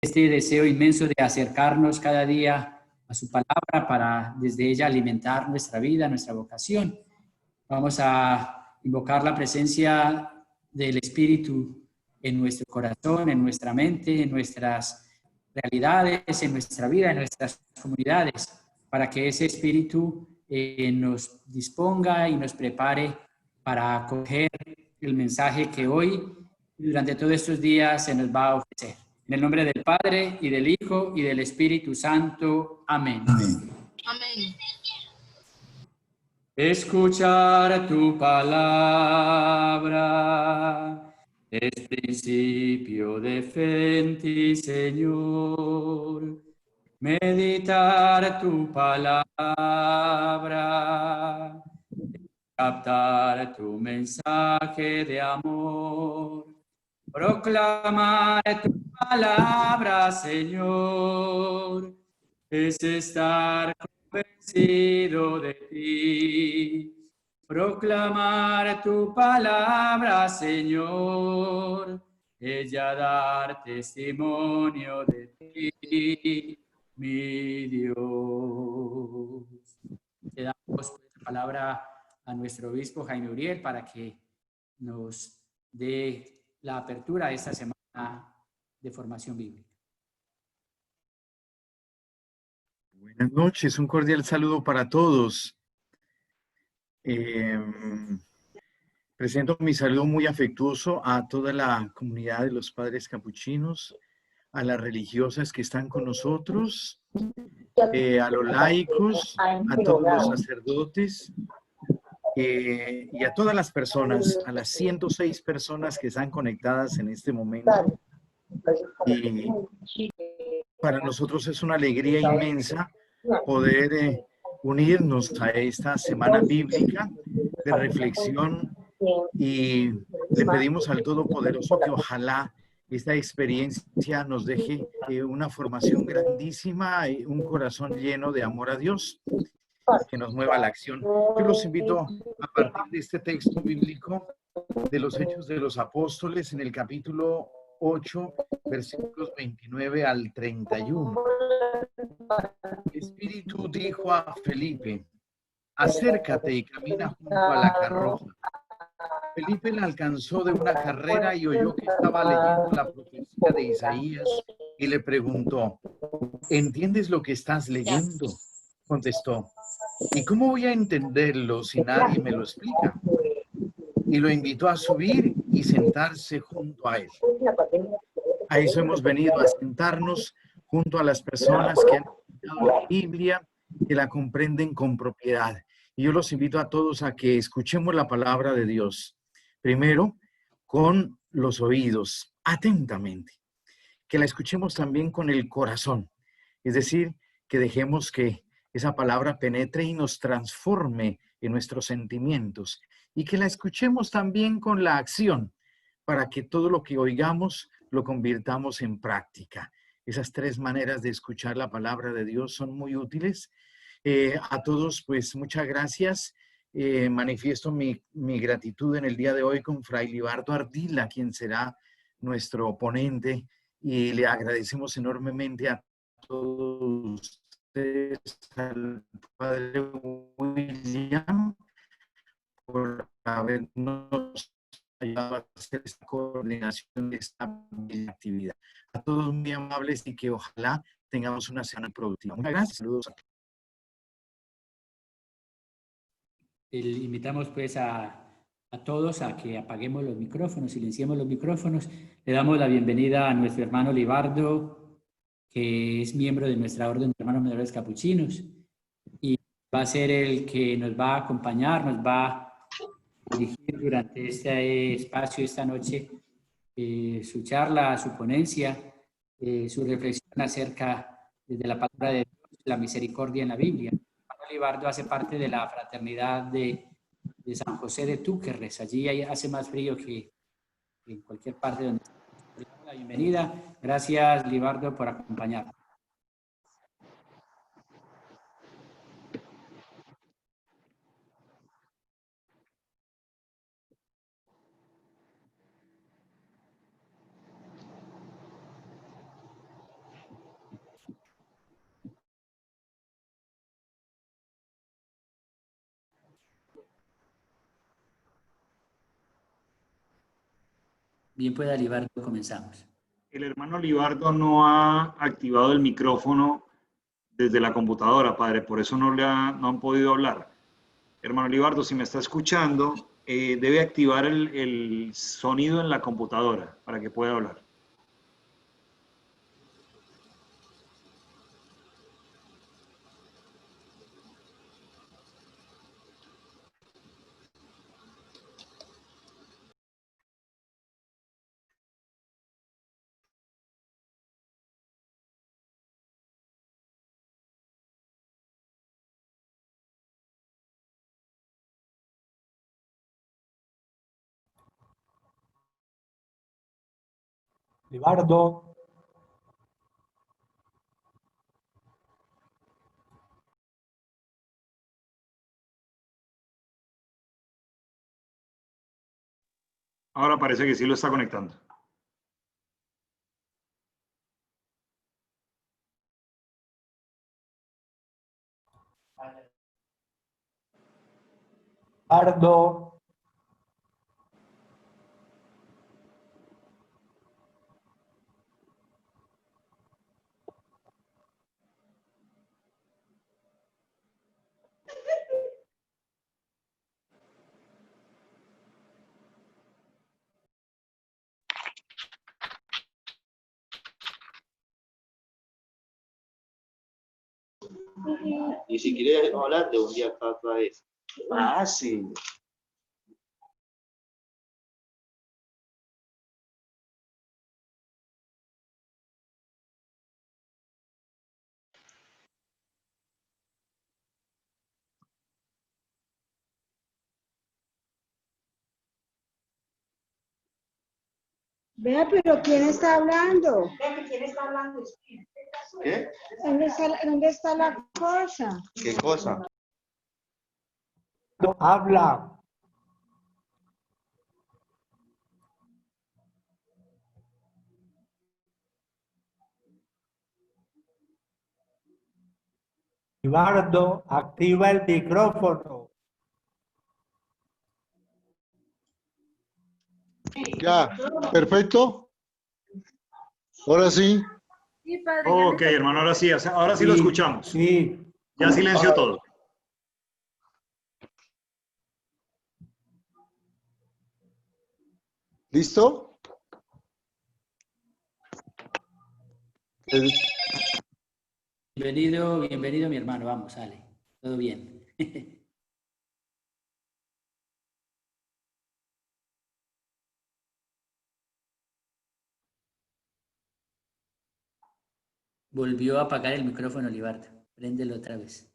este deseo inmenso de acercarnos cada día a su palabra para desde ella alimentar nuestra vida, nuestra vocación. Vamos a invocar la presencia del Espíritu en nuestro corazón, en nuestra mente, en nuestras realidades, en nuestra vida, en nuestras comunidades, para que ese Espíritu nos disponga y nos prepare para acoger el mensaje que hoy y durante todos estos días se nos va a ofrecer. En el nombre del Padre, y del Hijo, y del Espíritu Santo. Amén. Amén. Amén. Escuchar tu palabra es principio de fe en ti, Señor. Meditar tu palabra, captar tu mensaje de amor. Proclamar tu palabra, Señor, es estar convencido de ti. Proclamar tu palabra, Señor, es ya dar testimonio de ti, mi Dios. Le damos pues la palabra a nuestro obispo Jaime Uriel para que nos dé la apertura de esta semana de formación bíblica. Buenas noches, un cordial saludo para todos. Presento mi saludo muy afectuoso a toda la comunidad de los padres capuchinos, a las religiosas que están con nosotros, a los laicos, a todos los sacerdotes y a todas las personas, a las 106 personas que están conectadas en este momento. Y para nosotros es una alegría inmensa poder unirnos a esta semana bíblica de reflexión, y le pedimos al Todopoderoso que ojalá esta experiencia nos deje una formación grandísima y un corazón lleno de amor a Dios, que nos mueva a la acción. Yo los invito a partir de este texto bíblico de los Hechos de los Apóstoles en el capítulo 8, versículos 29 al 31. El Espíritu dijo a Felipe: acércate y camina junto a la carroza. Felipe la alcanzó de una carrera y oyó que estaba leyendo la profecía de Isaías y le preguntó: ¿entiendes lo que estás leyendo? Contestó: ¿y cómo voy a entenderlo si nadie me lo explica? Y lo invitó a subir y sentarse junto a él. A eso hemos venido, a sentarnos junto a las personas que han estudiado la Biblia, que la comprenden con propiedad. Y yo los invito a todos a que escuchemos la palabra de Dios. Primero, con los oídos, atentamente. Que la escuchemos también con el corazón. Es decir, que dejemos que esa palabra penetre y nos transforme en nuestros sentimientos. Y que la escuchemos también con la acción, para que todo lo que oigamos lo convirtamos en práctica. Esas tres maneras de escuchar la palabra de Dios son muy útiles. A todos, pues, muchas gracias. Manifiesto mi gratitud en el día de hoy con Fray Libardo Ardila, quien será nuestro ponente, y le agradecemos enormemente a todos ustedes, al Padre William, por habernos ayudado a hacer esta coordinación de esta actividad. A todos muy amables y que ojalá tengamos una semana productiva. Muchas gracias. Saludos a todos. Invitamos pues a todos a que apaguemos los micrófonos, silenciemos los micrófonos. Le damos la bienvenida a nuestro hermano Libardo, que es miembro de nuestra orden de hermanos menores capuchinos, y va a ser el que nos va a acompañar, nos va a dirigir durante este espacio, esta noche, su charla, su ponencia, su reflexión acerca de la palabra de Dios, la misericordia en la Biblia. Libardo hace parte de la fraternidad de San José de Túquerres. Allí hace más frío que en cualquier parte donde le damos la bienvenida. Gracias, Libardo, por acompañarnos. Bien pueda, Libardo, comenzamos. El hermano Libardo no ha activado el micrófono desde la computadora, padre, por eso no han podido hablar. Hermano Libardo, si me está escuchando, debe activar el sonido en la computadora para que pueda hablar. Libardo. Ahora parece que sí lo está conectando. Libardo. Y si quieres hablar de un día acá otra vez. Fácil. Vea, pero ¿quién está hablando? ¿Qué? ¿Dónde está la cosa? ¿Qué cosa? No habla. Libardo, activa el micrófono. Ya, perfecto. Ahora sí. Ok, hermano, ahora sí lo escuchamos. Sí. Ya silenció todo. ¿Listo? Bienvenido, mi hermano. Vamos, sale. Todo bien. Volvió a apagar el micrófono, Libardo. Préndelo otra vez.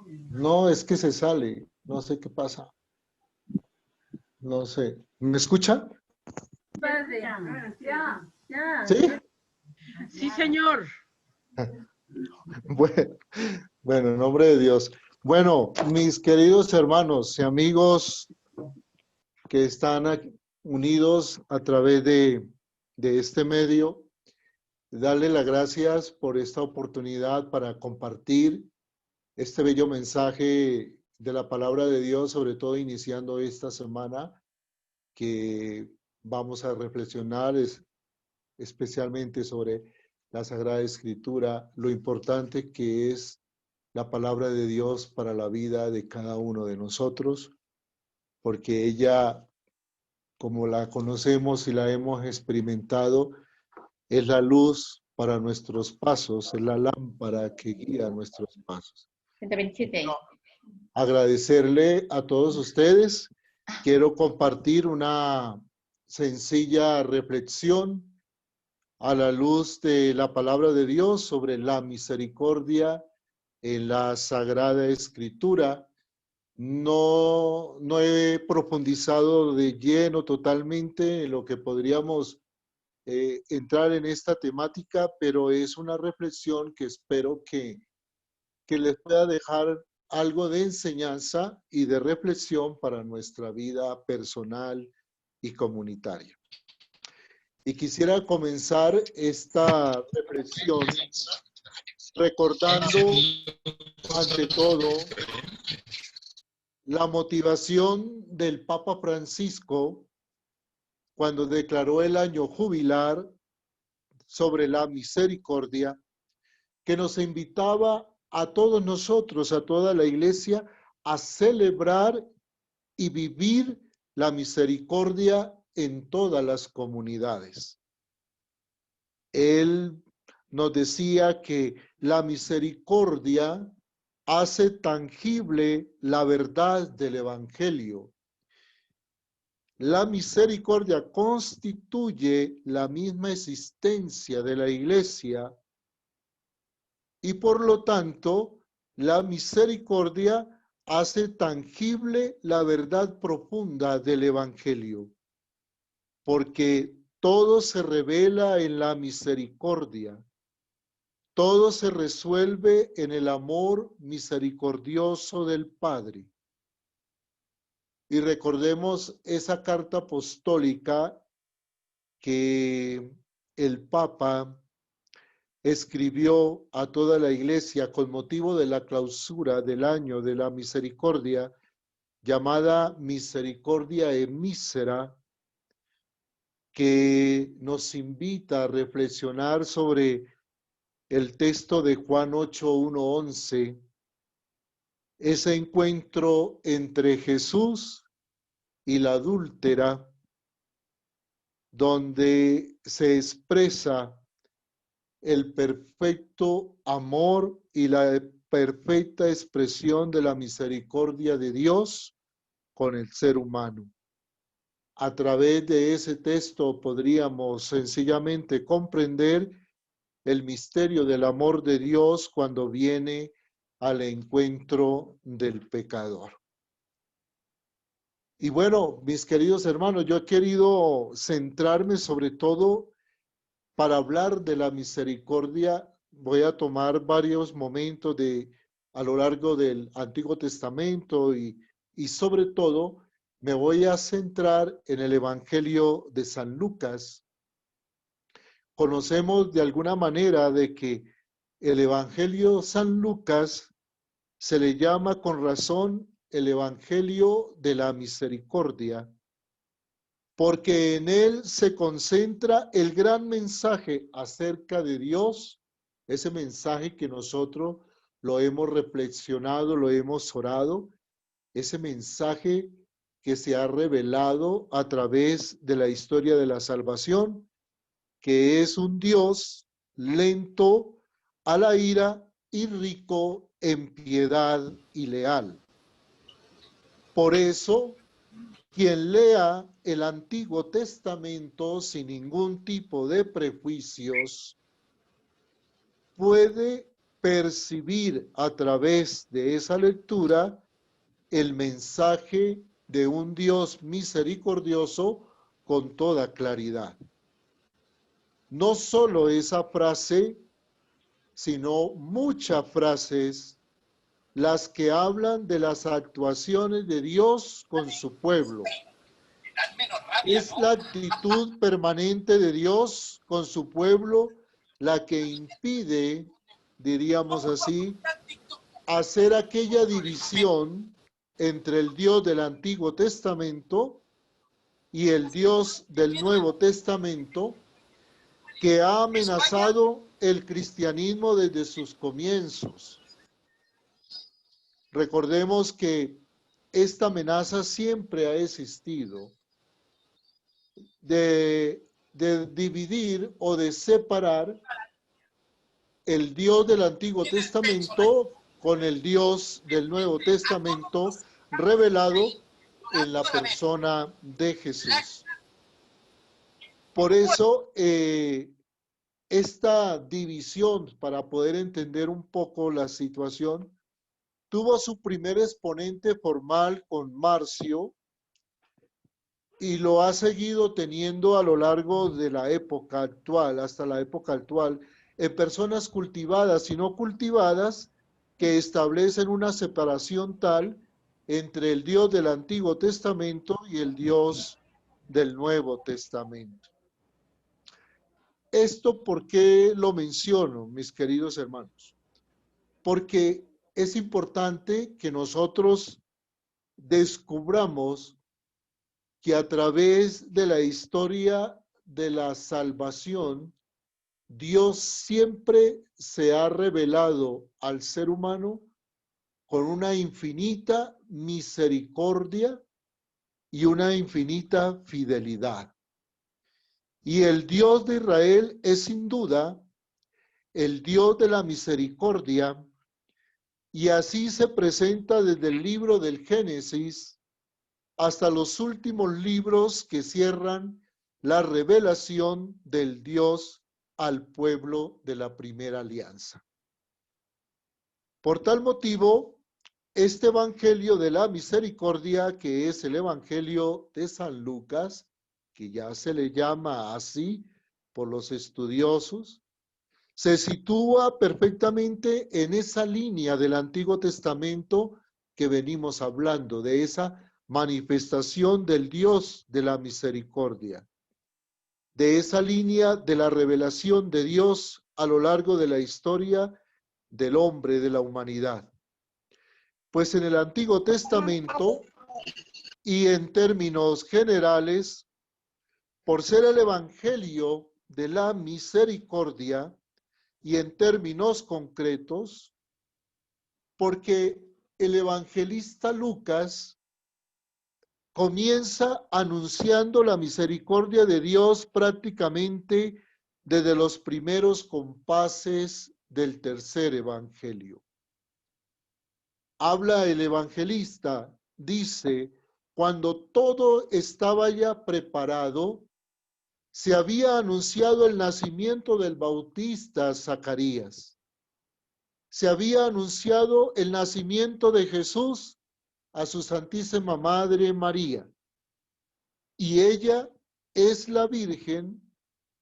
No, es que se sale. No sé qué pasa. No sé. ¿Me escucha? ¿Sí? Sí, señor. Bueno, en nombre de Dios. Bueno, mis queridos hermanos y amigos que están unidos a través de este medio, darle las gracias por esta oportunidad para compartir este bello mensaje de la palabra de Dios, sobre todo iniciando esta semana que vamos a reflexionar especialmente sobre la Sagrada Escritura, lo importante que es la palabra de Dios para la vida de cada uno de nosotros, porque ella, como la conocemos y la hemos experimentado, es la luz para nuestros pasos, es la lámpara que guía nuestros pasos. 127. Agradecerle a todos ustedes. Quiero compartir una sencilla reflexión a la luz de la palabra de Dios sobre la misericordia en la Sagrada Escritura. No he profundizado de lleno totalmente en lo que podríamos entrar en esta temática, pero es una reflexión que espero que les pueda dejar algo de enseñanza y de reflexión para nuestra vida personal y comunitaria. Y quisiera comenzar esta reflexión recordando, ante todo, la motivación del Papa Francisco cuando declaró el año jubilar sobre la misericordia, que nos invitaba a todos nosotros, a toda la iglesia, a celebrar y vivir la misericordia en todas las comunidades. Él nos decía que la misericordia hace tangible la verdad del Evangelio. La misericordia constituye la misma existencia de la iglesia y por lo tanto la misericordia hace tangible la verdad profunda del Evangelio, porque todo se revela en la misericordia, todo se resuelve en el amor misericordioso del Padre. Y recordemos esa carta apostólica que el Papa escribió a toda la iglesia con motivo de la clausura del año de la misericordia, llamada Misericordia Mísera, que nos invita a reflexionar sobre el texto de Juan 8:1-11, ese encuentro entre Jesús y la adúltera, donde se expresa el perfecto amor y la perfecta expresión de la misericordia de Dios con el ser humano. A través de ese texto podríamos sencillamente comprender el misterio del amor de Dios cuando viene al encuentro del pecador. Y bueno, mis queridos hermanos, yo he querido centrarme sobre todo para hablar de la misericordia. Voy a tomar varios momentos a lo largo del Antiguo Testamento y sobre todo me voy a centrar en el Evangelio de San Lucas. Conocemos de alguna manera de que el Evangelio San Lucas se le llama con razón el Evangelio de la misericordia, porque en él se concentra el gran mensaje acerca de Dios, ese mensaje que nosotros lo hemos reflexionado, lo hemos orado, ese mensaje que se ha revelado a través de la historia de la salvación, que es un Dios lento a la ira y rico en piedad y leal. Por eso, quien lea el Antiguo Testamento sin ningún tipo de prejuicios puede percibir a través de esa lectura el mensaje de un Dios misericordioso con toda claridad. No solo esa frase, sino muchas frases las que hablan de las actuaciones de Dios con su pueblo. Es la actitud permanente de Dios con su pueblo la que impide, diríamos así, hacer aquella división entre el Dios del Antiguo Testamento y el Dios del Nuevo Testamento, que ha amenazado el cristianismo desde sus comienzos. Recordemos que esta amenaza siempre ha existido de dividir o de separar el Dios del Antiguo Testamento con el Dios del Nuevo Testamento revelado en la persona de Jesús. Por eso, esta división, para poder entender un poco la situación, tuvo su primer exponente formal con Marcio y lo ha seguido teniendo a lo largo de la época actual, hasta la época actual, en personas cultivadas y no cultivadas que establecen una separación tal entre el Dios del Antiguo Testamento y el Dios del Nuevo Testamento. ¿Esto por qué lo menciono, mis queridos hermanos? Porque es importante que nosotros descubramos que a través de la historia de la salvación, Dios siempre se ha revelado al ser humano con una infinita misericordia y una infinita fidelidad. Y el Dios de Israel es sin duda el Dios de la misericordia, y así se presenta desde el libro del Génesis hasta los últimos libros que cierran la revelación del Dios al pueblo de la primera alianza. Por tal motivo, este Evangelio de la Misericordia, que es el Evangelio de San Lucas, que ya se le llama así por los estudiosos, se sitúa perfectamente en esa línea del Antiguo Testamento que venimos hablando, de esa manifestación del Dios de la misericordia, de esa línea de la revelación de Dios a lo largo de la historia del hombre, de la humanidad. Pues en el Antiguo Testamento, y en términos generales, por ser el Evangelio de la misericordia, y en términos concretos, porque el evangelista Lucas comienza anunciando la misericordia de Dios prácticamente desde los primeros compases del tercer evangelio. Habla el evangelista, dice, cuando todo estaba ya preparado, se había anunciado el nacimiento del bautista Zacarías. Se había anunciado el nacimiento de Jesús a su Santísima Madre María. Y ella es la Virgen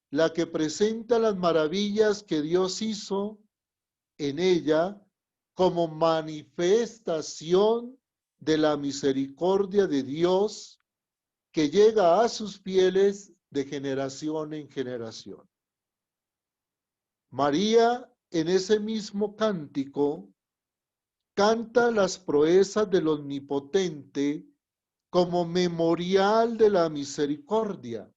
la que presenta las maravillas que Dios hizo en ella como manifestación de la misericordia de Dios que llega a sus fieles de generación en generación. María, en ese mismo cántico, canta las proezas del Omnipotente como memorial de la misericordia.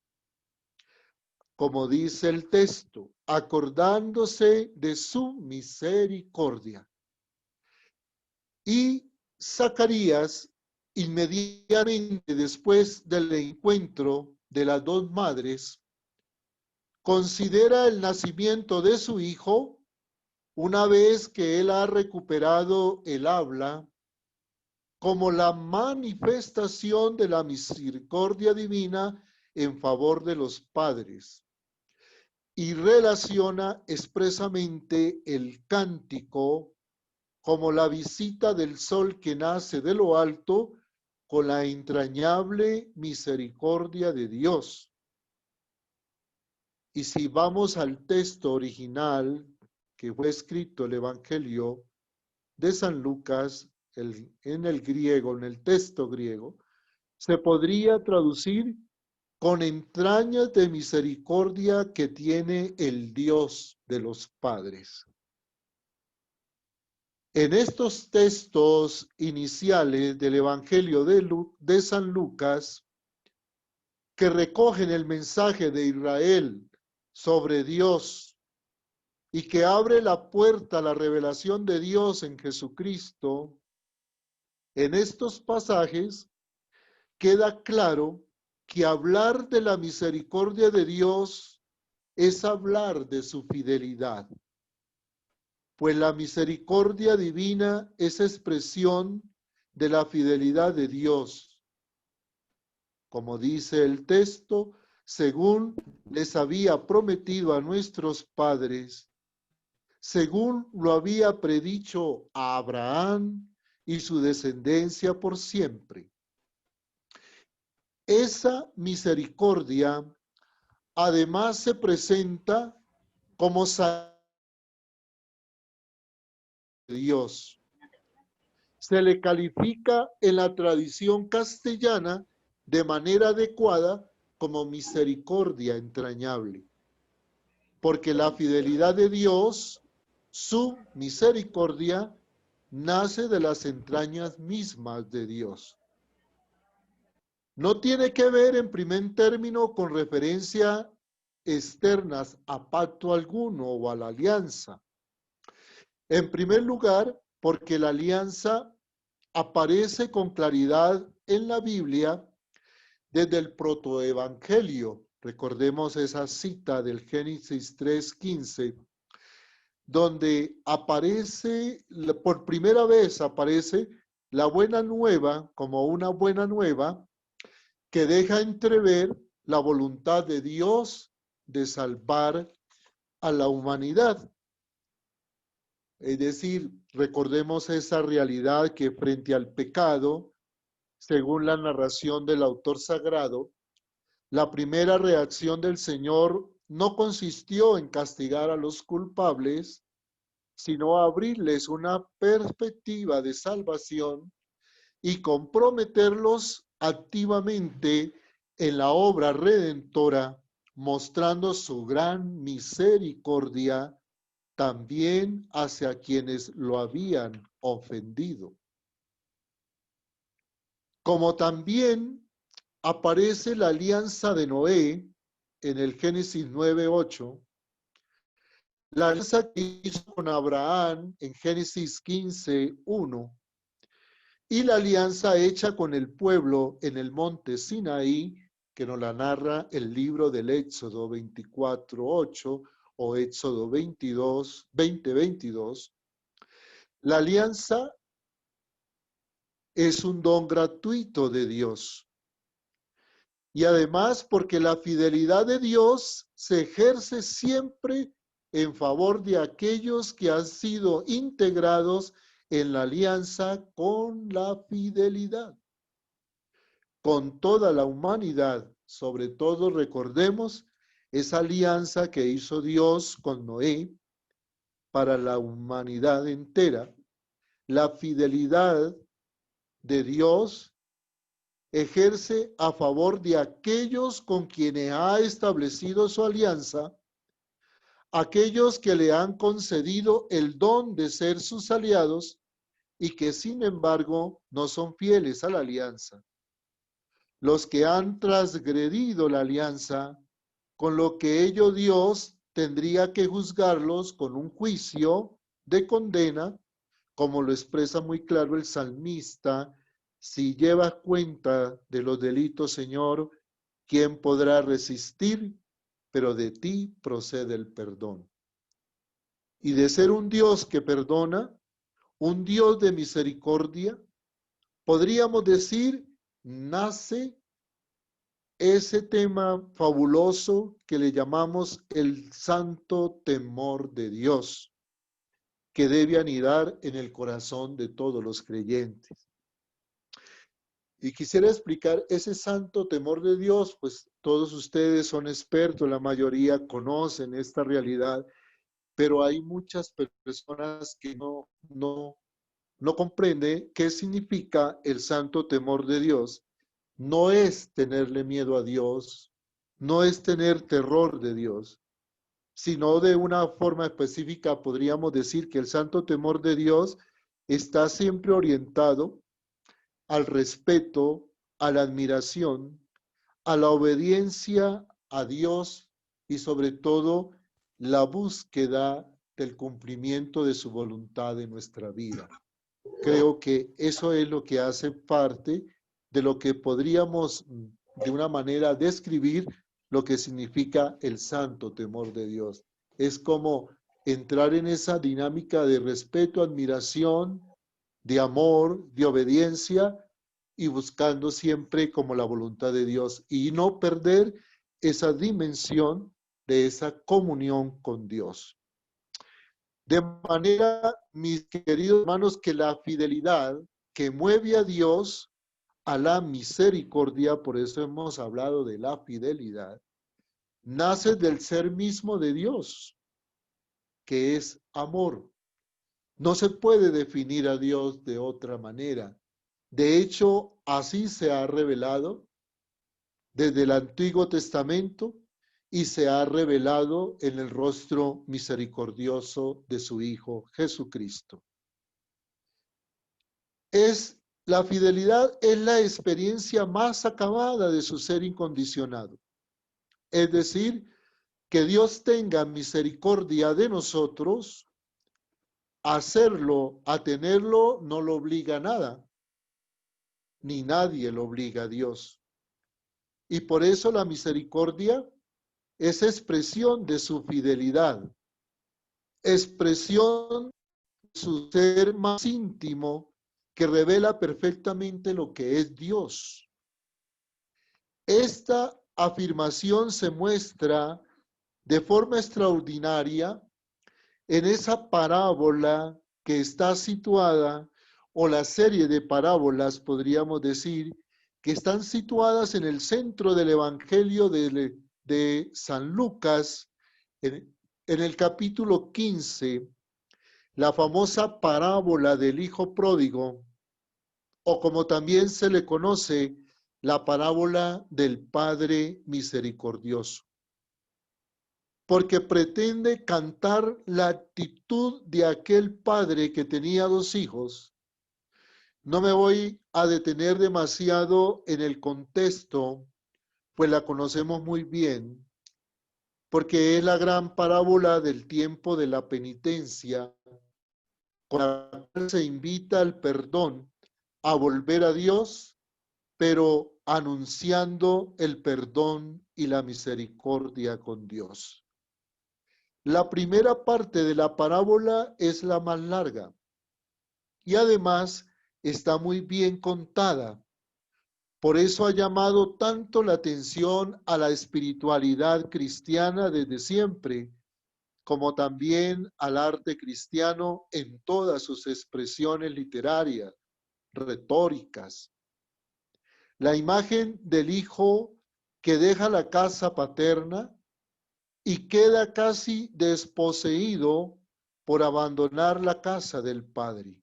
Como dice el texto, acordándose de su misericordia. Y Zacarías, inmediatamente después del encuentro de las dos madres, considera el nacimiento de su hijo, una vez que él ha recuperado el habla, como la manifestación de la misericordia divina en favor de los padres, y relaciona expresamente el cántico como la visita del sol que nace de lo alto con la entrañable misericordia de Dios. Y si vamos al texto original que fue escrito el Evangelio de San Lucas, en el griego, en el texto griego, se podría traducir con entrañas de misericordia que tiene el Dios de los padres. En estos textos iniciales del Evangelio de San Lucas, que recogen el mensaje de Israel sobre Dios y que abre la puerta a la revelación de Dios en Jesucristo, en estos pasajes queda claro que hablar de la misericordia de Dios es hablar de su fidelidad, pues la misericordia divina es expresión de la fidelidad de Dios. Como dice el texto, según les había prometido a nuestros padres, según lo había predicho a Abraham y su descendencia por siempre. Esa misericordia además se presenta como Dios. Se le califica en la tradición castellana de manera adecuada como misericordia entrañable, porque la fidelidad de Dios, su misericordia, nace de las entrañas mismas de Dios. No tiene que ver en primer término con referencia externas a pacto alguno o a la alianza. En primer lugar, porque la alianza aparece con claridad en la Biblia desde el protoevangelio. Recordemos esa cita del Génesis 3:15, donde aparece, por primera vez aparece la buena nueva como una buena nueva que deja entrever la voluntad de Dios de salvar a la humanidad. Es decir, recordemos esa realidad que frente al pecado, según la narración del autor sagrado, la primera reacción del Señor no consistió en castigar a los culpables, sino abrirles una perspectiva de salvación y comprometerlos activamente en la obra redentora, mostrando su gran misericordia también hacia quienes lo habían ofendido. Como también aparece la alianza de Noé en el Génesis 9:8, la alianza que hizo con Abraham en Génesis 15:1 y la alianza hecha con el pueblo en el monte Sinaí, que nos la narra el libro del Éxodo 24:8 o Éxodo 20:22. La alianza es un don gratuito de Dios. Y además porque la fidelidad de Dios se ejerce siempre en favor de aquellos que han sido integrados en la alianza con la fidelidad. Con toda la humanidad, sobre todo recordemos esa alianza que hizo Dios con Noé para la humanidad entera. La fidelidad de Dios ejerce a favor de aquellos con quienes ha establecido su alianza, aquellos que le han concedido el don de ser sus aliados y que sin embargo no son fieles a la alianza. Los que han transgredido la alianza, con lo que ello Dios tendría que juzgarlos con un juicio de condena, como lo expresa muy claro el salmista: si llevas cuenta de los delitos, Señor, ¿quién podrá resistir? Pero de ti procede el perdón. Y de ser un Dios que perdona, un Dios de misericordia, podríamos decir, nace ese tema fabuloso que le llamamos el santo temor de Dios, que debe anidar en el corazón de todos los creyentes. Y quisiera explicar ese santo temor de Dios, pues todos ustedes son expertos, la mayoría conocen esta realidad, pero hay muchas personas que no comprenden qué significa el santo temor de Dios. No es tenerle miedo a Dios, no es tener terror de Dios, sino de una forma específica podríamos decir que el santo temor de Dios está siempre orientado al respeto, a la admiración, a la obediencia a Dios y sobre todo la búsqueda del cumplimiento de su voluntad en nuestra vida. Creo que eso es lo que hace parte de lo que podríamos de una manera describir lo que significa el santo temor de Dios. Es como entrar en esa dinámica de respeto, admiración, de amor, de obediencia y buscando siempre como la voluntad de Dios y no perder esa dimensión de esa comunión con Dios. De manera, mis queridos hermanos, que la fidelidad que mueve a Dios a la misericordia, por eso hemos hablado de la fidelidad, nace del ser mismo de Dios, que es amor. No se puede definir a Dios de otra manera. De hecho, así se ha revelado desde el Antiguo Testamento y se ha revelado en el rostro misericordioso de su Hijo Jesucristo. Es La fidelidad es la experiencia más acabada de su ser incondicionado. Es decir, que Dios tenga misericordia de nosotros, hacerlo, a tenerlo, no lo obliga a nada, ni nadie lo obliga a Dios. Y por eso la misericordia es expresión de su fidelidad, expresión de su ser más íntimo que revela perfectamente lo que es Dios. Esta afirmación se muestra de forma extraordinaria en esa parábola que está situada, o la serie de parábolas, podríamos decir, que están situadas en el centro del Evangelio de San Lucas, en el capítulo 15, la famosa parábola del Hijo Pródigo, o como también se le conoce, la parábola del Padre Misericordioso, porque pretende cantar la actitud de aquel padre que tenía 2 hijos. No me voy a detener demasiado en el contexto, pues la conocemos muy bien, porque es la gran parábola del tiempo de la penitencia, con la cual se invita al perdón, a volver a Dios, pero anunciando el perdón y la misericordia con Dios. La primera parte de la parábola es la más larga y además está muy bien contada. Por eso ha llamado tanto la atención a la espiritualidad cristiana desde siempre, como también al arte cristiano en todas sus expresiones literarias, retóricas. La imagen del hijo que deja la casa paterna y queda casi desposeído por abandonar la casa del padre,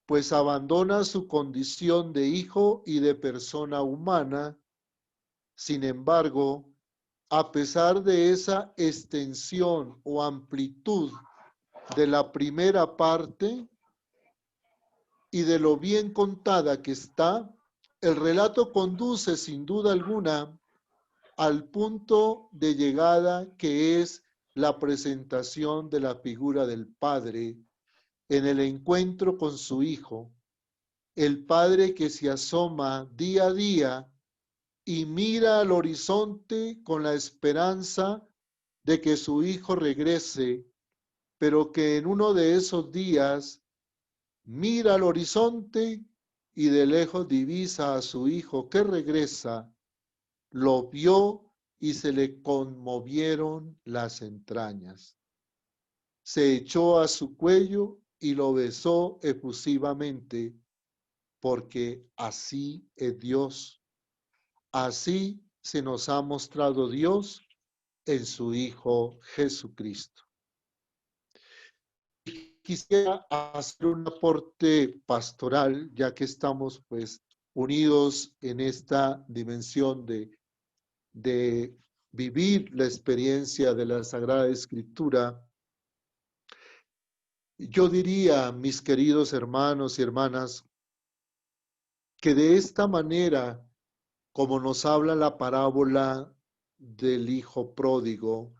pues abandona su condición de hijo y de persona humana. Sin embargo, a pesar de esa extensión o amplitud de la primera parte y de lo bien contada que está, el relato conduce sin duda alguna al punto de llegada que es la presentación de la figura del Padre en el encuentro con su Hijo, el Padre que se asoma día a día y mira al horizonte con la esperanza de que su Hijo regrese, pero que en uno de esos días mira al horizonte y de lejos divisa a su Hijo que regresa, lo vio y se le conmovieron las entrañas. Se echó a su cuello y lo besó efusivamente, porque así es Dios. Así se nos ha mostrado Dios en su Hijo Jesucristo. Quisiera hacer un aporte pastoral, ya que estamos pues unidos en esta dimensión de vivir la experiencia de la Sagrada Escritura. Yo diría, mis queridos hermanos y hermanas, que de esta manera, como nos habla la parábola del hijo pródigo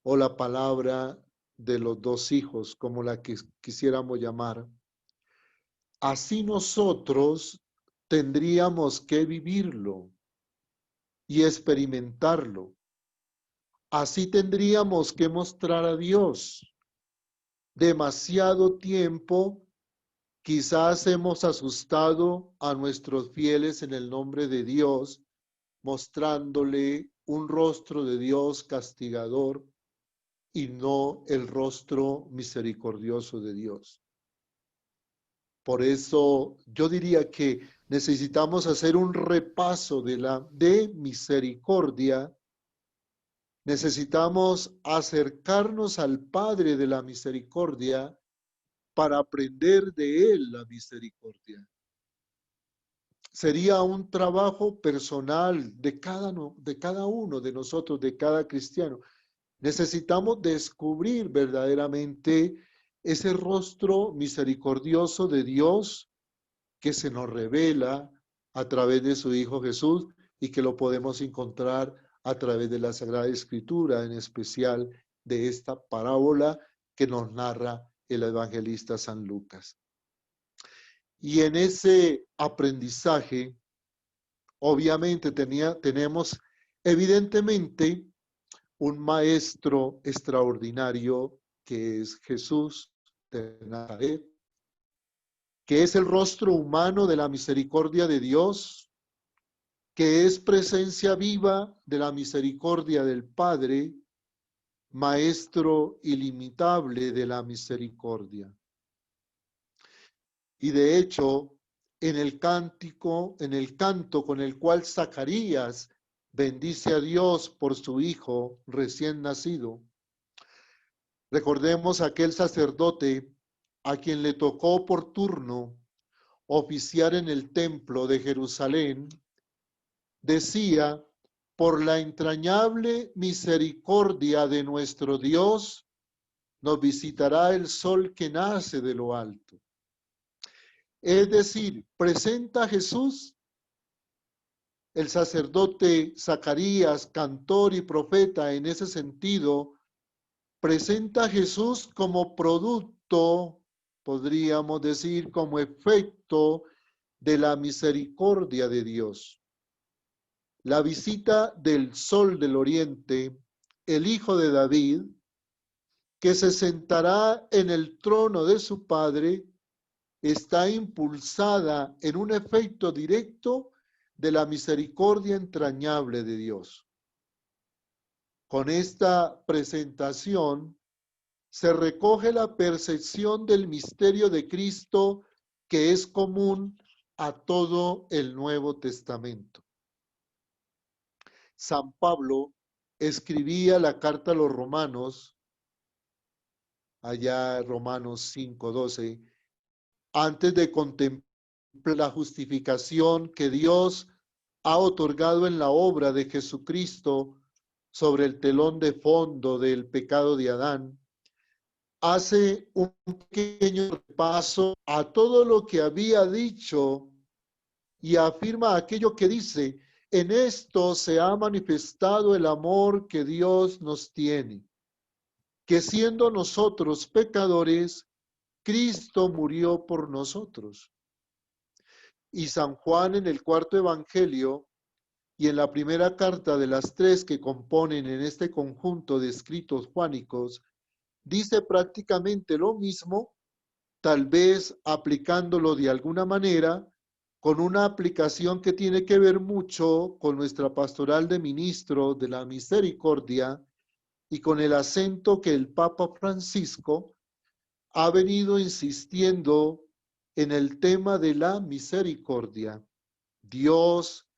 o la palabra de los 2 hijos, como la que quisiéramos llamar, así nosotros tendríamos que vivirlo y experimentarlo. Así tendríamos que mostrar a Dios. Demasiado tiempo quizás hemos asustado a nuestros fieles en el nombre de Dios, mostrándole un rostro de Dios castigador y no el rostro misericordioso de Dios. Por eso yo diría que necesitamos hacer un repaso de misericordia. Necesitamos acercarnos al Padre de la misericordia para aprender de Él la misericordia. Sería un trabajo personal de cada uno de nosotros, de cada cristiano. Necesitamos descubrir verdaderamente ese rostro misericordioso de Dios que se nos revela a través de su Hijo Jesús y que lo podemos encontrar a través de la Sagrada Escritura, en especial de esta parábola que nos narra el evangelista San Lucas. Y en ese aprendizaje, obviamente tenemos evidentemente un maestro extraordinario que es Jesús de Nazaret, que es el rostro humano de la misericordia de Dios, que es presencia viva de la misericordia del Padre, maestro ilimitable de la misericordia. Y de hecho, en el canto con el cual Zacarías bendice a Dios por su hijo recién nacido, recordemos a aquel sacerdote a quien le tocó por turno oficiar en el templo de Jerusalén, decía: por la entrañable misericordia de nuestro Dios, nos visitará el sol que nace de lo alto. Es decir, presenta a Jesús, el sacerdote Zacarías, cantor y profeta en ese sentido, presenta a Jesús como producto, podríamos decir, como efecto de la misericordia de Dios. La visita del sol del oriente, el hijo de David, que se sentará en el trono de su padre, está impulsada en un efecto directo de la misericordia entrañable de Dios. Con esta presentación se recoge la percepción del misterio de Cristo que es común a todo el Nuevo Testamento. San Pablo escribía la carta a los Romanos, allá Romanos 5:12, antes de contemplar la justificación que Dios ha otorgado en la obra de Jesucristo sobre el telón de fondo del pecado de Adán, hace un pequeño repaso a todo lo que había dicho y afirma aquello que dice: en esto se ha manifestado el amor que Dios nos tiene, que siendo nosotros pecadores, Cristo murió por nosotros. Y San Juan en el cuarto evangelio y en la primera carta de las 3 que componen en este conjunto de escritos juánicos, dice prácticamente lo mismo, tal vez aplicándolo de alguna manera, con una aplicación que tiene que ver mucho con nuestra pastoral de ministros de la misericordia y con el acento que el Papa Francisco ha venido insistiendo en el tema de la misericordia. Dios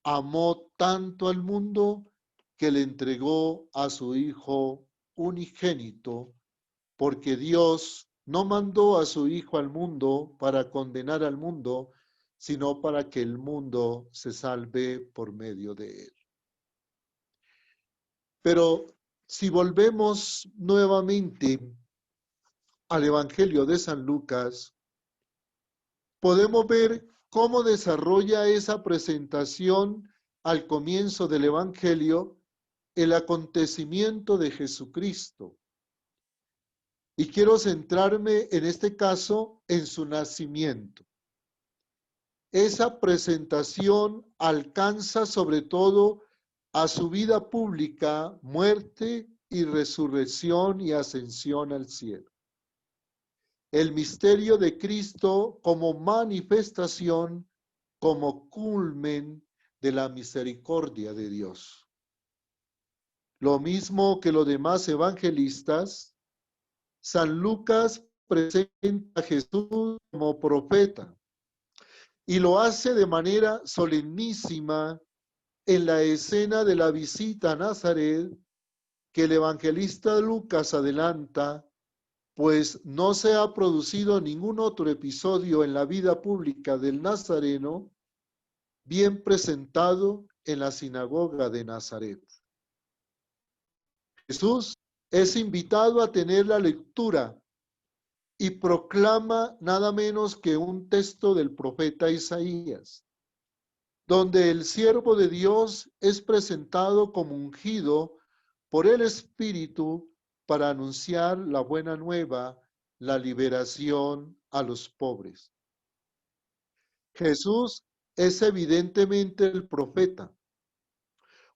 amó tanto al mundo que le entregó a su Hijo unigénito, porque Dios no mandó a su Hijo al mundo para condenar al mundo, sino para que el mundo se salve por medio de él. Pero si volvemos nuevamente al Evangelio de San Lucas, podemos ver cómo desarrolla esa presentación al comienzo del Evangelio el acontecimiento de Jesucristo. Y quiero centrarme en este caso en su nacimiento. Esa presentación alcanza sobre todo a su vida pública, muerte y resurrección y ascensión al cielo. El misterio de Cristo como manifestación, como culmen de la misericordia de Dios. Lo mismo que los demás evangelistas, San Lucas presenta a Jesús como profeta y lo hace de manera solemnísima en la escena de la visita a Nazaret que el evangelista Lucas adelanta, pues no se ha producido ningún otro episodio en la vida pública del Nazareno bien presentado en la sinagoga de Nazaret. Jesús es invitado a tener la lectura y proclama nada menos que un texto del profeta Isaías, donde el siervo de Dios es presentado como ungido por el Espíritu para anunciar la buena nueva, la liberación a los pobres. Jesús es evidentemente el profeta.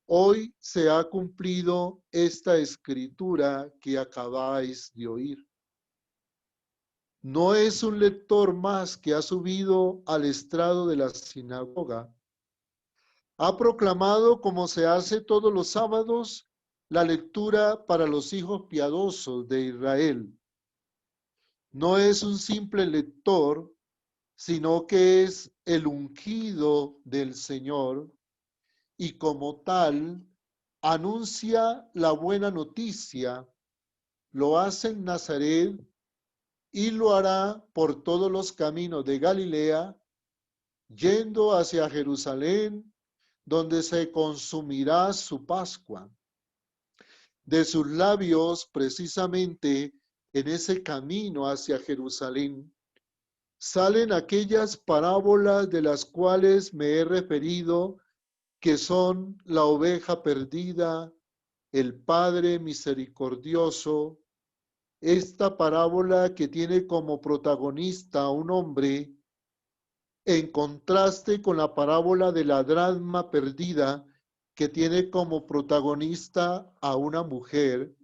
Hoy se ha cumplido esta escritura que acabáis de oír. No es un lector más que ha subido al estrado de la sinagoga. Ha proclamado, como se hace todos los sábados, la lectura para los hijos piadosos de Israel. No es un simple lector, sino que es el ungido del Señor y como tal anuncia la buena noticia. Lo hace en Nazaret y lo hará por todos los caminos de Galilea, yendo hacia Jerusalén, donde se consumirá su Pascua. De sus labios, precisamente en ese camino hacia Jerusalén, salen aquellas parábolas de las cuales me he referido, que son la oveja perdida, el Padre misericordioso. Esta parábola que tiene como protagonista a un hombre, en contraste con la parábola de la dracma perdida, que tiene como protagonista a una mujer,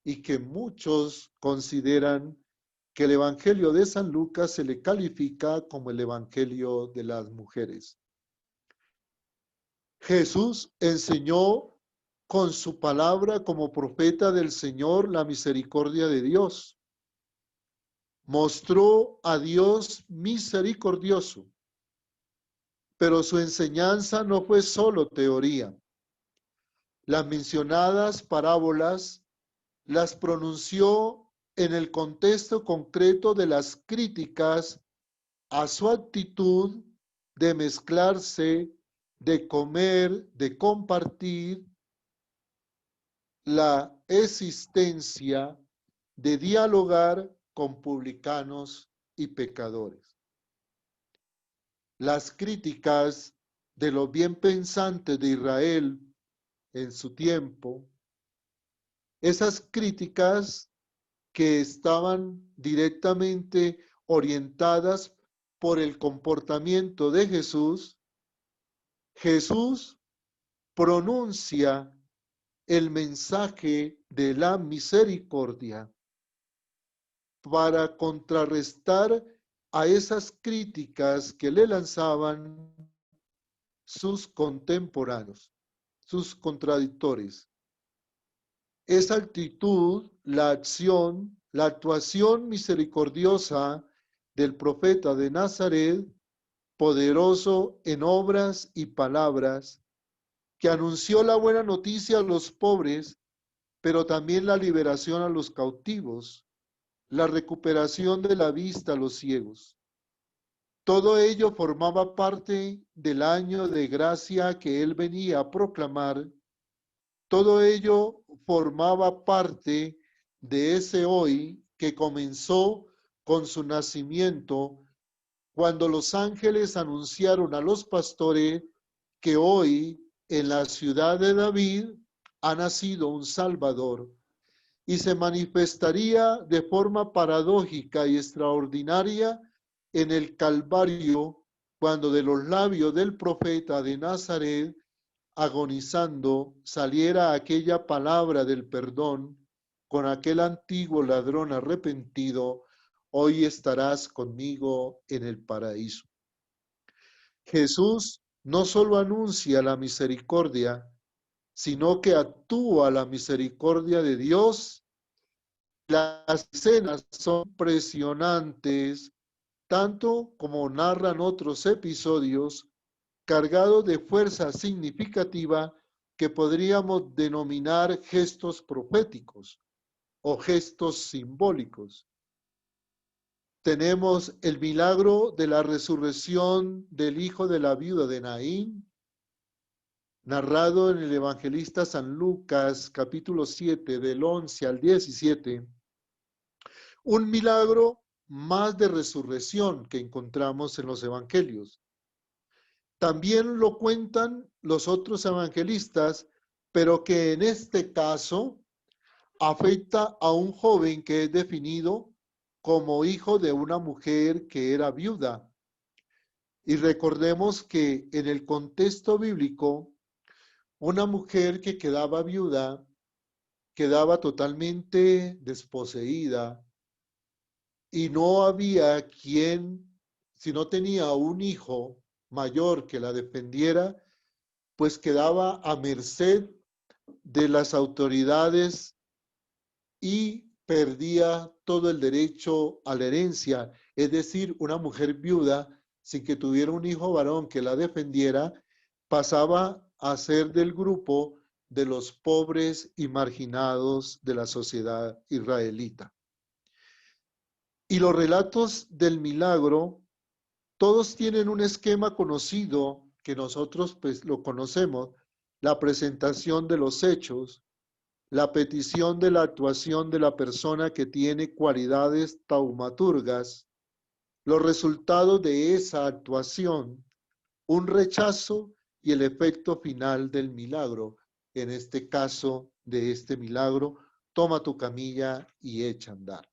y que muchos consideran que el Evangelio de San Lucas se le califica como el Evangelio de las mujeres. Jesús enseñó con su palabra como profeta del Señor la misericordia de Dios. Mostró a Dios misericordioso, pero su enseñanza no fue solo teoría. Las mencionadas parábolas las pronunció en el contexto concreto de las críticas a su actitud de mezclarse, de comer, de compartir, la existencia de dialogar con publicanos y pecadores. Las críticas de los bien pensantes de Israel en su tiempo, esas críticas que estaban directamente orientadas por el comportamiento de Jesús, Jesús pronuncia el mensaje de la misericordia para contrarrestar a esas críticas que le lanzaban sus contemporáneos, sus contradictores. Esa actitud, la acción, la actuación misericordiosa del profeta de Nazaret, poderoso en obras y palabras, que anunció la buena noticia a los pobres, pero también la liberación a los cautivos, la recuperación de la vista a los ciegos. Todo ello formaba parte del año de gracia que él venía a proclamar. Todo ello formaba parte de ese hoy que comenzó con su nacimiento, cuando los ángeles anunciaron a los pastores que hoy en la ciudad de David ha nacido un Salvador, y se manifestaría de forma paradójica y extraordinaria en el Calvario, cuando de los labios del profeta de Nazaret, agonizando, saliera aquella palabra del perdón con aquel antiguo ladrón arrepentido: hoy estarás conmigo en el paraíso. Jesús no solo anuncia la misericordia, sino que actúa la misericordia de Dios. Las escenas son impresionantes, tanto como narran otros episodios, cargados de fuerza significativa que podríamos denominar gestos proféticos o gestos simbólicos. Tenemos el milagro de la resurrección del hijo de la viuda de Naín, narrado en el evangelista San Lucas, capítulo 7, del 11 al 17, Un milagro más de resurrección que encontramos en los evangelios. También lo cuentan los otros evangelistas, pero que en este caso afecta a un joven que es definido como hijo de una mujer que era viuda. Y recordemos que en el contexto bíblico, una mujer que quedaba viuda quedaba totalmente desposeída y no había quien, si no tenía un hijo mayor que la defendiera, pues quedaba a merced de las autoridades y perdía todo el derecho a la herencia. Es decir, una mujer viuda, sin que tuviera un hijo varón que la defendiera, pasaba a ser del grupo de los pobres y marginados de la sociedad israelita. Y los relatos del milagro, todos tienen un esquema conocido, que nosotros pues lo conocemos: la presentación de los hechos, la petición de la actuación de la persona que tiene cualidades taumaturgas, los resultados de esa actuación, un rechazo y el efecto final del milagro. En este caso de este milagro, toma tu camilla y echa a andar.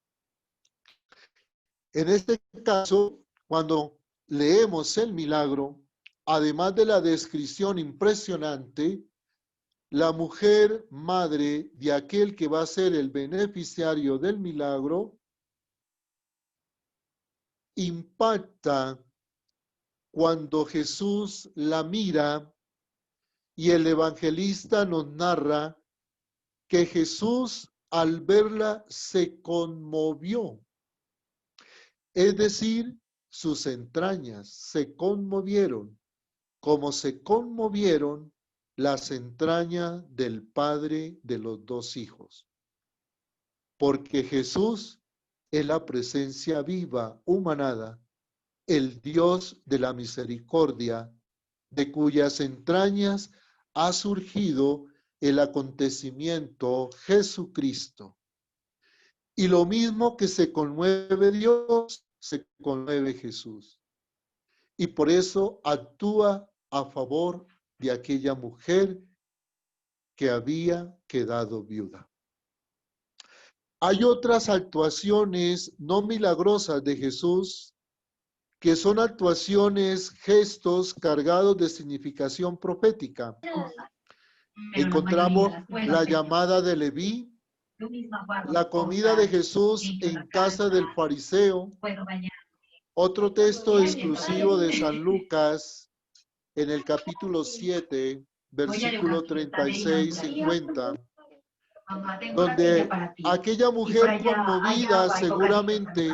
En este caso, cuando leemos el milagro, además de la descripción impresionante, la mujer madre de aquel que va a ser el beneficiario del milagro impacta cuando Jesús la mira, y el evangelista nos narra que Jesús al verla se conmovió. Es decir, sus entrañas se conmovieron, como se conmovieron las entrañas del padre de los dos hijos. Porque Jesús es la presencia viva, humanada, el Dios de la misericordia, de cuyas entrañas ha surgido el acontecimiento Jesucristo. Y lo mismo que se conmueve Dios, se conmueve Jesús. Y por eso actúa a favor de aquella mujer que había quedado viuda. Hay otras actuaciones no milagrosas de Jesús, que son actuaciones, gestos cargados de significación profética. Encontramos la llamada de Leví, la comida de Jesús en casa del fariseo. Otro texto exclusivo de San Lucas, en el capítulo 7, versículo 36-50, donde aquella mujer conmovida seguramente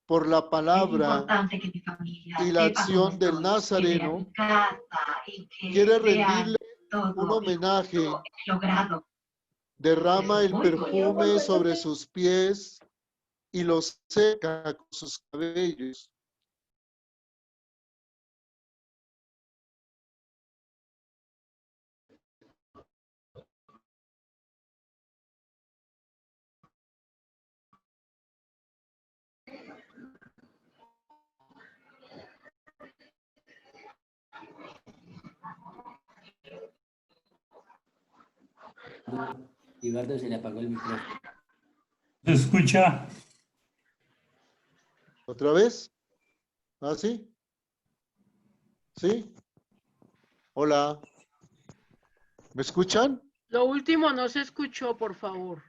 por la palabra y la acción del Nazareno, quiere rendirle un homenaje, derrama el perfume sobre sus pies y los seca con sus cabellos. Libardo, se le apagó el micrófono. ¿Se escucha? ¿Otra vez? ¿Ah, sí? ¿Sí? Hola. ¿Me escuchan? Lo último no se escuchó, por favor.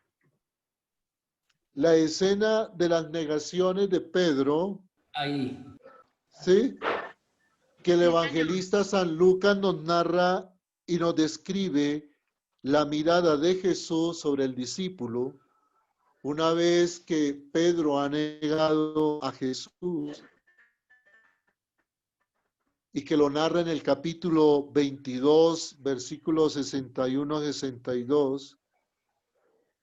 La escena de las negaciones de Pedro, Ahí. ¿sí? Que el evangelista San Lucas nos narra y nos describe la mirada de Jesús sobre el discípulo una vez que Pedro ha negado a Jesús, y que lo narra en el capítulo 22, versículos 61-62,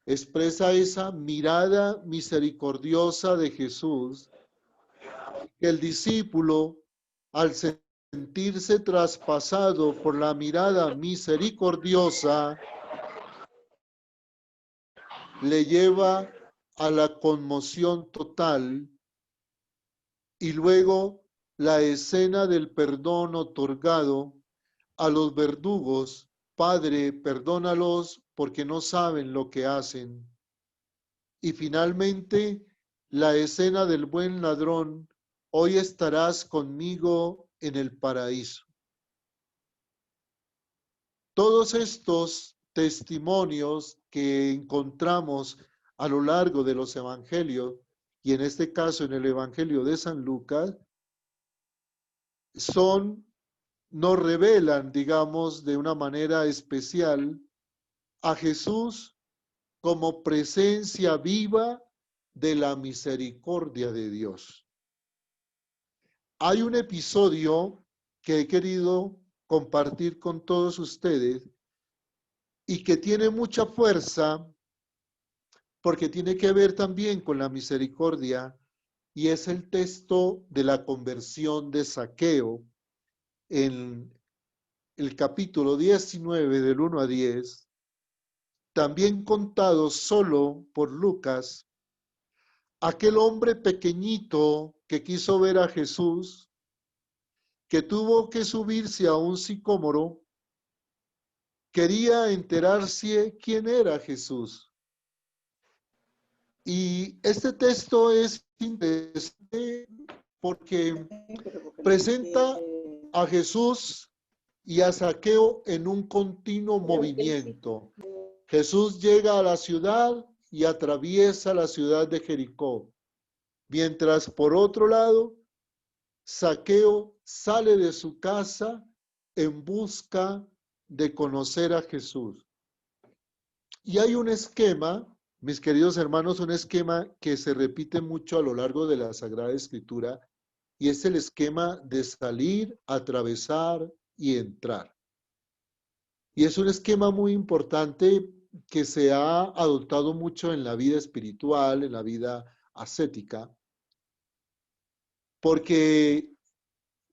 expresa esa mirada misericordiosa de Jesús, que el discípulo, al sentirse traspasado por la mirada misericordiosa, le lleva a la conmoción total y luego la escena del perdón otorgado a los verdugos. Padre, perdónalos porque no saben lo que hacen. Y finalmente la escena del buen ladrón, hoy estarás conmigo en el paraíso. Todos estos testimonios que encontramos a lo largo de los evangelios, y en este caso en el Evangelio de San Lucas, nos revelan, digamos, de una manera especial a Jesús como presencia viva de la misericordia de Dios. Hay un episodio que he querido compartir con todos ustedes y que tiene mucha fuerza porque tiene que ver también con la misericordia, y es el texto de la conversión de Zaqueo en el capítulo 19 del 1 a 10, también contado solo por Lucas. Aquel hombre pequeñito que quiso ver a Jesús, que tuvo que subirse a un sicómoro, quería enterarse quién era Jesús. Y este texto es interesante porque presenta a Jesús y a Zaqueo en un continuo movimiento. Jesús llega a la ciudad y atraviesa la ciudad de Jericó, mientras por otro lado, Zaqueo sale de su casa en busca de conocer a Jesús. Y hay un esquema, mis queridos hermanos, un esquema que se repite mucho a lo largo de la Sagrada Escritura, y es el esquema de salir, atravesar y entrar. Y es un esquema muy importante que se ha adoptado mucho en la vida espiritual, en la vida ascética, porque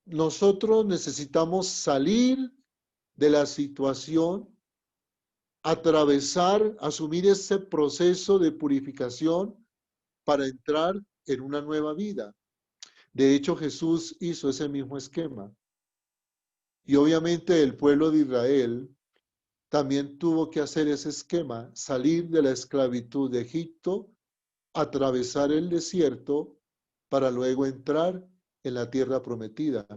nosotros necesitamos salir de la situación, atravesar, asumir ese proceso de purificación para entrar en una nueva vida. De hecho, Jesús hizo ese mismo esquema. Y obviamente el pueblo de Israel también tuvo que hacer ese esquema, salir de la esclavitud de Egipto, atravesar el desierto para luego entrar en la tierra prometida.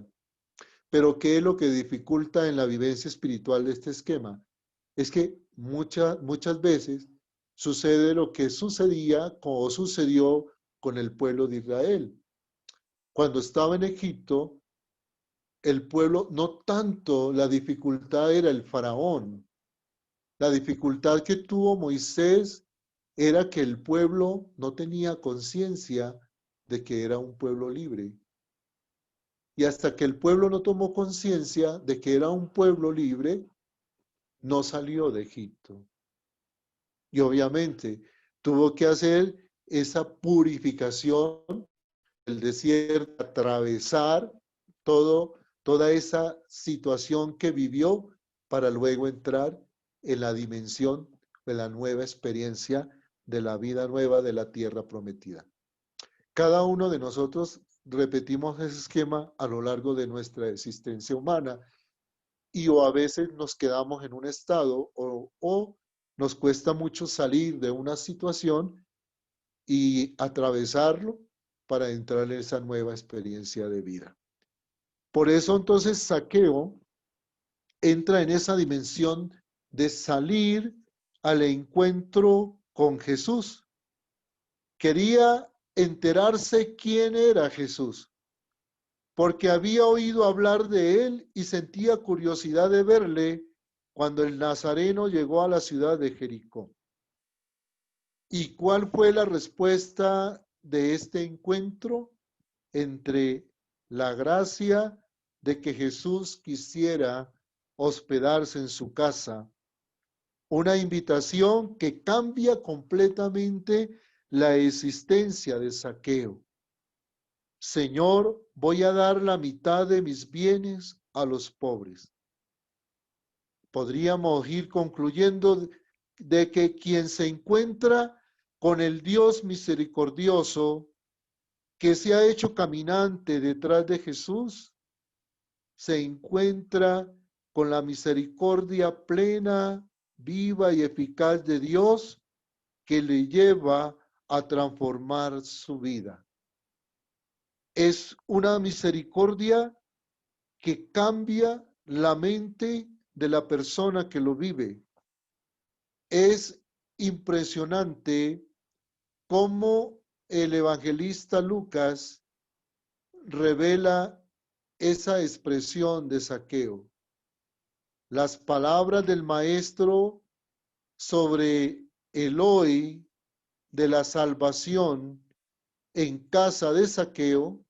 Pero ¿qué es lo que dificulta en la vivencia espiritual de este esquema? Es que muchas veces sucede lo que sucedía o sucedió con el pueblo de Israel. Cuando estaba en Egipto, el pueblo, no tanto la dificultad era el faraón, la dificultad que tuvo Moisés era que el pueblo no tenía conciencia de que era un pueblo libre. Y hasta que el pueblo no tomó conciencia de que era un pueblo libre, no salió de Egipto. Y obviamente tuvo que hacer esa purificación del desierto, atravesar toda esa situación que vivió para luego entrar en la dimensión de la nueva experiencia de la vida nueva de la tierra prometida. Cada uno de nosotros repetimos ese esquema a lo largo de nuestra existencia humana y o a veces nos quedamos en un estado o nos cuesta mucho salir de una situación y atravesarlo para entrar en esa nueva experiencia de vida. Por eso entonces Zaqueo entra en esa dimensión de salir al encuentro con Jesús. Quería enterarse quién era Jesús, porque había oído hablar de él y sentía curiosidad de verle cuando el Nazareno llegó a la ciudad de Jericó. ¿Y cuál fue la respuesta de este encuentro? Entre la gracia de que Jesús quisiera hospedarse en su casa, una invitación que cambia completamente la existencia de Zaqueo. Señor, voy a dar la mitad de mis bienes a los pobres. Podríamos ir concluyendo de que quien se encuentra con el Dios misericordioso que se ha hecho caminante detrás de Jesús, se encuentra con la misericordia plena, viva y eficaz de Dios que le lleva a transformar su vida. Es una misericordia que cambia la mente de la persona que lo vive. Es impresionante cómo el evangelista Lucas revela esa expresión de Zaqueo. Las palabras del maestro sobre el hoy de la salvación en casa de Zaqueo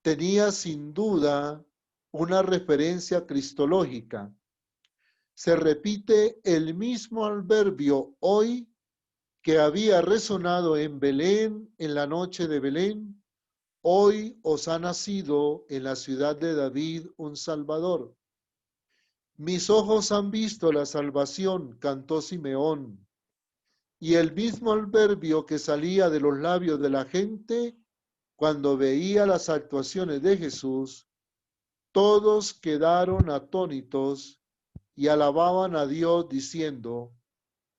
tenía sin duda una referencia cristológica. Se repite el mismo adverbio hoy que había resonado en Belén en la noche de Belén. Hoy os ha nacido en la ciudad de David un Salvador. Mis ojos han visto la salvación, cantó Simeón. Y el mismo adverbio que salía de los labios de la gente cuando veía las actuaciones de Jesús, todos quedaron atónitos y alababan a Dios diciendo,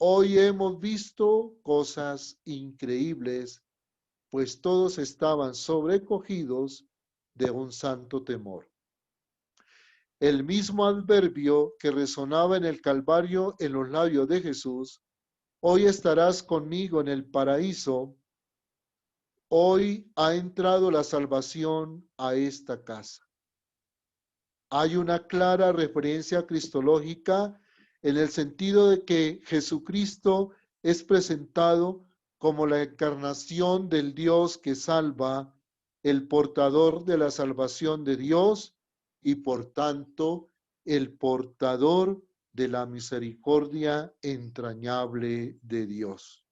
hoy hemos visto cosas increíbles, pues todos estaban sobrecogidos de un santo temor. El mismo adverbio que resonaba en el Calvario en los labios de Jesús, hoy estarás conmigo en el paraíso, hoy ha entrado la salvación a esta casa. Hay una clara referencia cristológica en el sentido de que Jesucristo es presentado como la encarnación del Dios que salva, el portador de la salvación de Dios y por tanto el portador de la misericordia entrañable de Dios.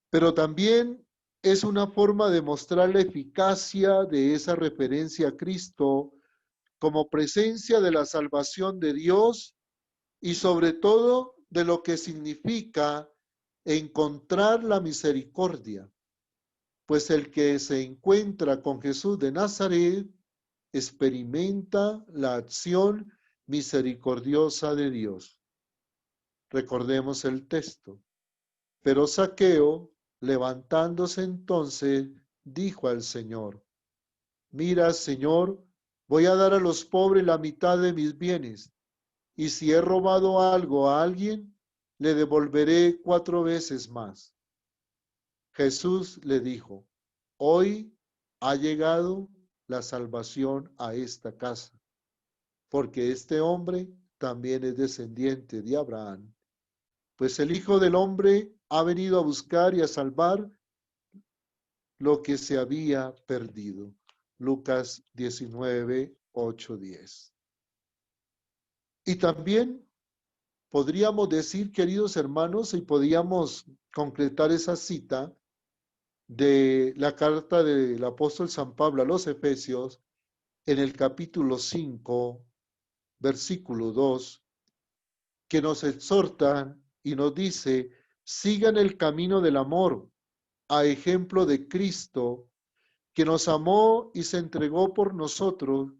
Pero también es una forma de mostrar la eficacia de esa referencia a Cristo como presencia de la salvación de Dios y sobre todo de lo que significa encontrar la misericordia, pues el que se encuentra con Jesús de Nazaret experimenta la acción misericordiosa de Dios. Recordemos el texto. Pero Zaqueo, levantándose entonces, dijo al Señor, mira, Señor, voy a dar a los pobres la mitad de mis bienes, y si he robado algo a alguien, le devolveré 4 veces más. Jesús le dijo, hoy ha llegado la salvación a esta casa, porque este hombre también es descendiente de Abraham, pues el Hijo del Hombre ha venido a buscar y a salvar lo que se había perdido. Lucas 19, 8, 10. Y también podríamos decir, queridos hermanos, y podríamos concretar esa cita de la carta del apóstol San Pablo a los Efesios en el capítulo 5, versículo 2, que nos exhorta y nos dice, sigan el camino del amor, a ejemplo de Cristo, que nos amó y se entregó por nosotros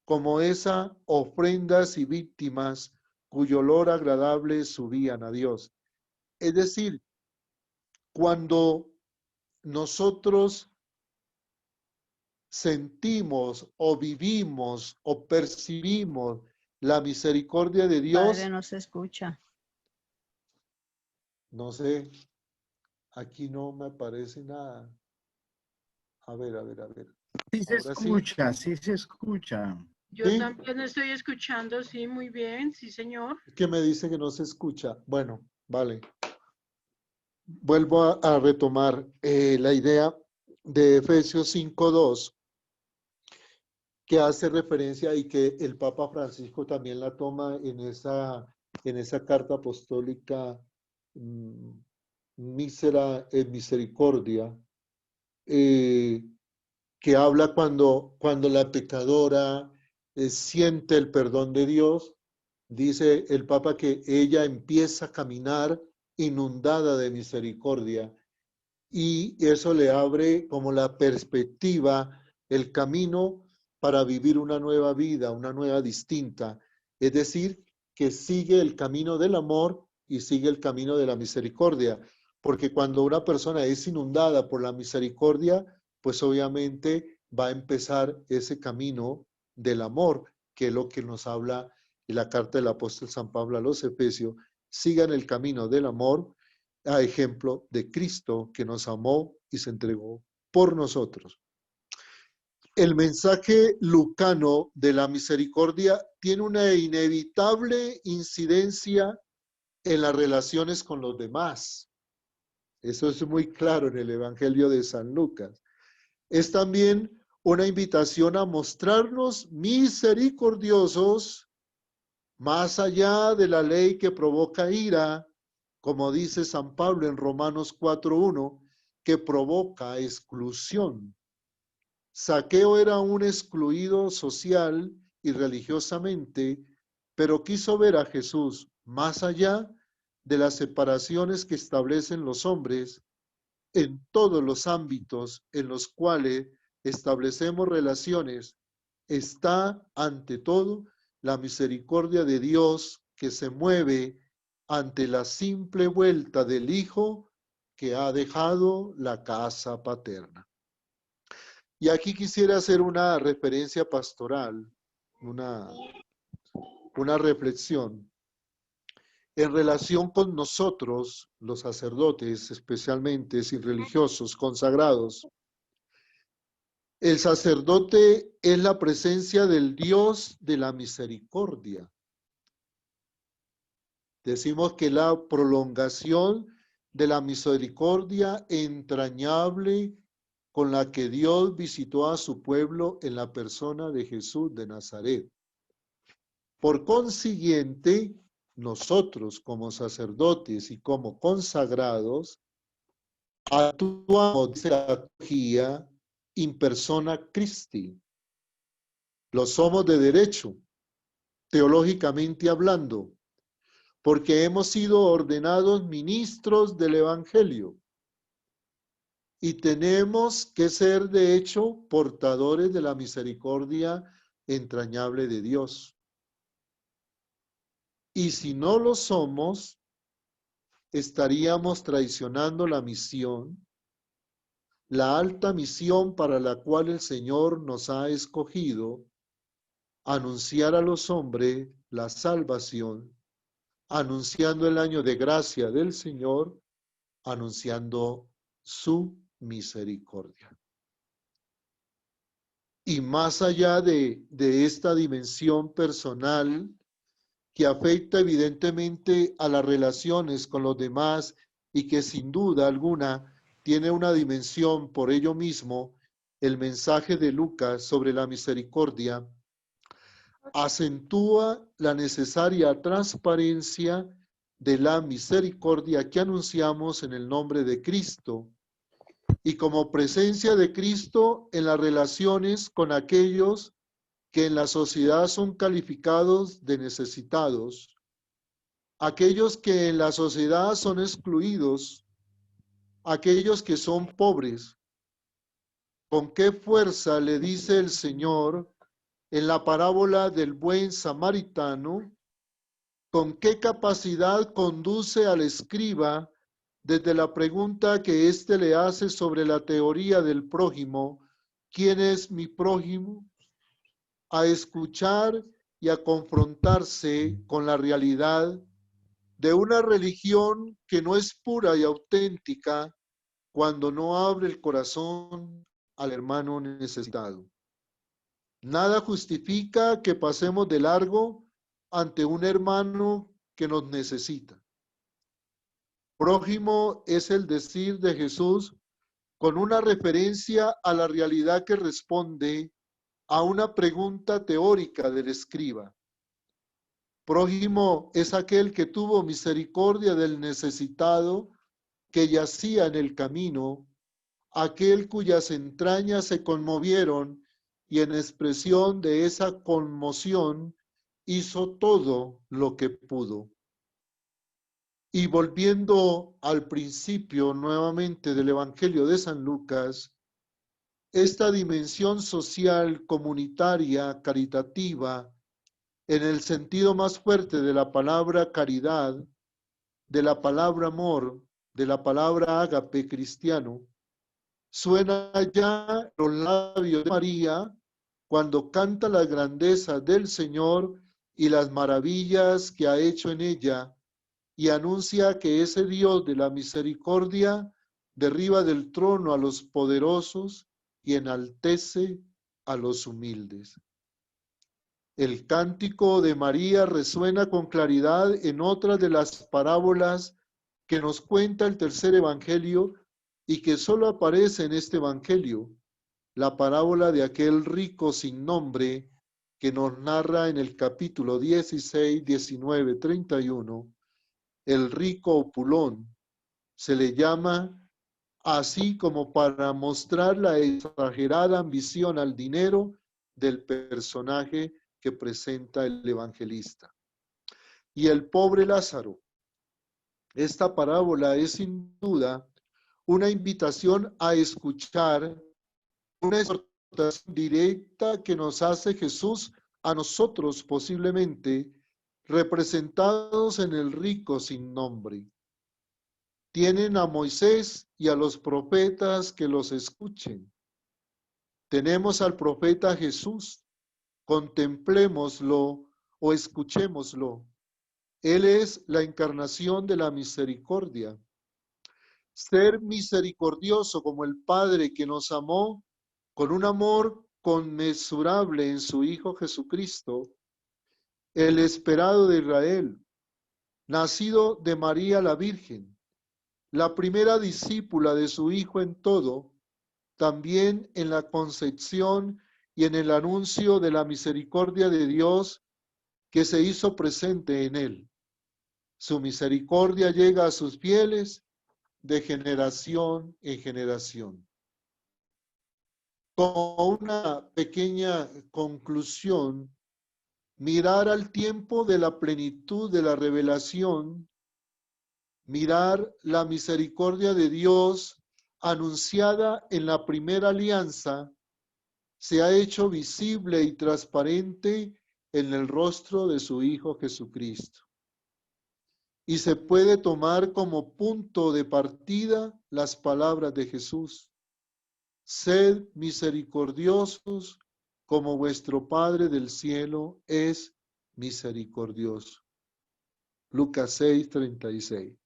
como esa ofrendas y víctimas cuyo olor agradable subían a Dios. Es decir, cuando nosotros sentimos o vivimos o percibimos la misericordia de Dios. Padre, no se escucha. No sé, aquí no me aparece nada. A ver. Sí se Ahora escucha, sí se escucha. Yo ¿Sí? también estoy escuchando, sí, muy bien, sí, señor. Es que me dice que no se escucha. Bueno, vale. Vuelvo a retomar la idea de Efesios 5:2, que hace referencia y que el Papa Francisco también la toma en esa carta apostólica Mísera en Misericordia, que habla cuando la pecadora siente el perdón de Dios. Dice el Papa que ella empieza a caminar inundada de misericordia, y eso le abre como la perspectiva, el camino para vivir una nueva vida, una nueva distinta. Es decir, que sigue el camino del amor y sigue el camino de la misericordia. Porque cuando una persona es inundada por la misericordia, pues obviamente va a empezar ese camino del amor, que es lo que nos habla en la carta del apóstol San Pablo a los Efesios. Sigan el camino del amor, a ejemplo de Cristo, que nos amó y se entregó por nosotros. El mensaje lucano de la misericordia tiene una inevitable incidencia en las relaciones con los demás. Eso es muy claro en el Evangelio de San Lucas. Es también una invitación a mostrarnos misericordiosos más allá de la ley que provoca ira, como dice San Pablo en Romanos 4:1, que provoca exclusión. Zaqueo era un excluido social y religiosamente, pero quiso ver a Jesús más allá de las separaciones que establecen los hombres en todos los ámbitos en los cuales establecemos relaciones. Está ante todo la misericordia de Dios que se mueve ante la simple vuelta del Hijo que ha dejado la casa paterna. Y aquí quisiera hacer una referencia pastoral, una reflexión en relación con nosotros, los sacerdotes, especialmente sin religiosos, consagrados. El sacerdote es la presencia del Dios de la misericordia. Decimos que la prolongación de la misericordia entrañable con la que Dios visitó a su pueblo en la persona de Jesús de Nazaret. Por consiguiente, nosotros como sacerdotes y como consagrados actuamos de la teología in persona Christi. Lo somos de derecho, teológicamente hablando, porque hemos sido ordenados ministros del Evangelio y tenemos que ser de hecho portadores de la misericordia entrañable de Dios. Y si no lo somos, estaríamos traicionando la misión, la alta misión para la cual el Señor nos ha escogido, anunciar a los hombres la salvación, anunciando el año de gracia del Señor, anunciando su misericordia. Y más allá de esta dimensión personal, que afecta evidentemente a las relaciones con los demás y que sin duda alguna tiene una dimensión por ello mismo, el mensaje de Lucas sobre la misericordia acentúa la necesaria transparencia de la misericordia que anunciamos en el nombre de Cristo y como presencia de Cristo en las relaciones con aquellos que en la sociedad son calificados de necesitados, aquellos que en la sociedad son excluidos, aquellos que son pobres. ¿Con qué fuerza le dice el Señor en la parábola del buen samaritano? ¿Con qué capacidad conduce al escriba desde la pregunta que éste le hace sobre la teoría del prójimo? ¿Quién es mi prójimo? A escuchar y a confrontarse con la realidad de una religión que no es pura y auténtica cuando no abre el corazón al hermano necesitado. Nada justifica que pasemos de largo ante un hermano que nos necesita. Prójimo es el decir de Jesús con una referencia a la realidad que responde a una pregunta teórica del escriba. Prójimo es aquel que tuvo misericordia del necesitado que yacía en el camino, aquel cuyas entrañas se conmovieron y en expresión de esa conmoción hizo todo lo que pudo. Y volviendo al principio nuevamente del Evangelio de San Lucas, esta dimensión social, comunitaria, caritativa, en el sentido más fuerte de la palabra caridad, de la palabra amor, de la palabra ágape cristiano, suena ya en los labios de María cuando canta la grandeza del Señor y las maravillas que ha hecho en ella, y anuncia que ese Dios de la misericordia derriba del trono a los poderosos y enaltece a los humildes. El cántico de María resuena con claridad en otra de las parábolas que nos cuenta el tercer evangelio y que solo aparece en este evangelio, la parábola de aquel rico sin nombre que nos narra en el capítulo 16, 19, 31. El rico opulón se le llama así como para mostrar la exagerada ambición al dinero del personaje que presenta el evangelista. Y el pobre Lázaro. Esta parábola es sin duda una invitación a escuchar, una exhortación directa que nos hace Jesús a nosotros posiblemente, representados en el rico sin nombre. Tienen a Moisés y a los profetas que los escuchen. Tenemos al profeta Jesús, contemplémoslo o escuchémoslo. Él es la encarnación de la misericordia. Ser misericordioso como el Padre que nos amó con un amor conmensurable en su Hijo Jesucristo, el esperado de Israel, nacido de María la Virgen, la primera discípula de su Hijo en todo, también en la concepción y en el anuncio de la misericordia de Dios que se hizo presente en él. Su misericordia llega a sus fieles de generación en generación. Como una pequeña conclusión, mirar al tiempo de la plenitud de la revelación, mirar la misericordia de Dios anunciada en la primera alianza, se ha hecho visible y transparente en el rostro de su Hijo Jesucristo. Y se puede tomar como punto de partida las palabras de Jesús. Sed misericordiosos como vuestro Padre del cielo es misericordioso. Lucas 6, 36.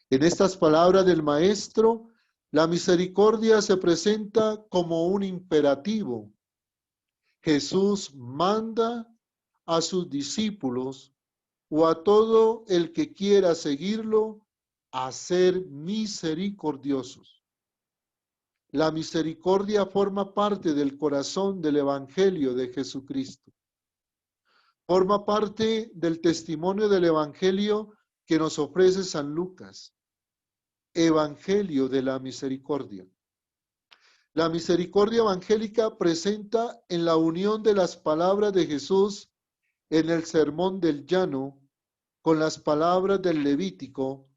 En estas palabras del Maestro, la misericordia se presenta como un imperativo. Jesús manda a sus discípulos o a todo el que quiera seguirlo a ser misericordiosos. La misericordia forma parte del corazón del Evangelio de Jesucristo. Forma parte del testimonio del Evangelio que nos ofrece San Lucas. Evangelio de la misericordia. La misericordia evangélica presenta en la unión de las palabras de Jesús en el Sermón del Llano con las palabras del Levítico,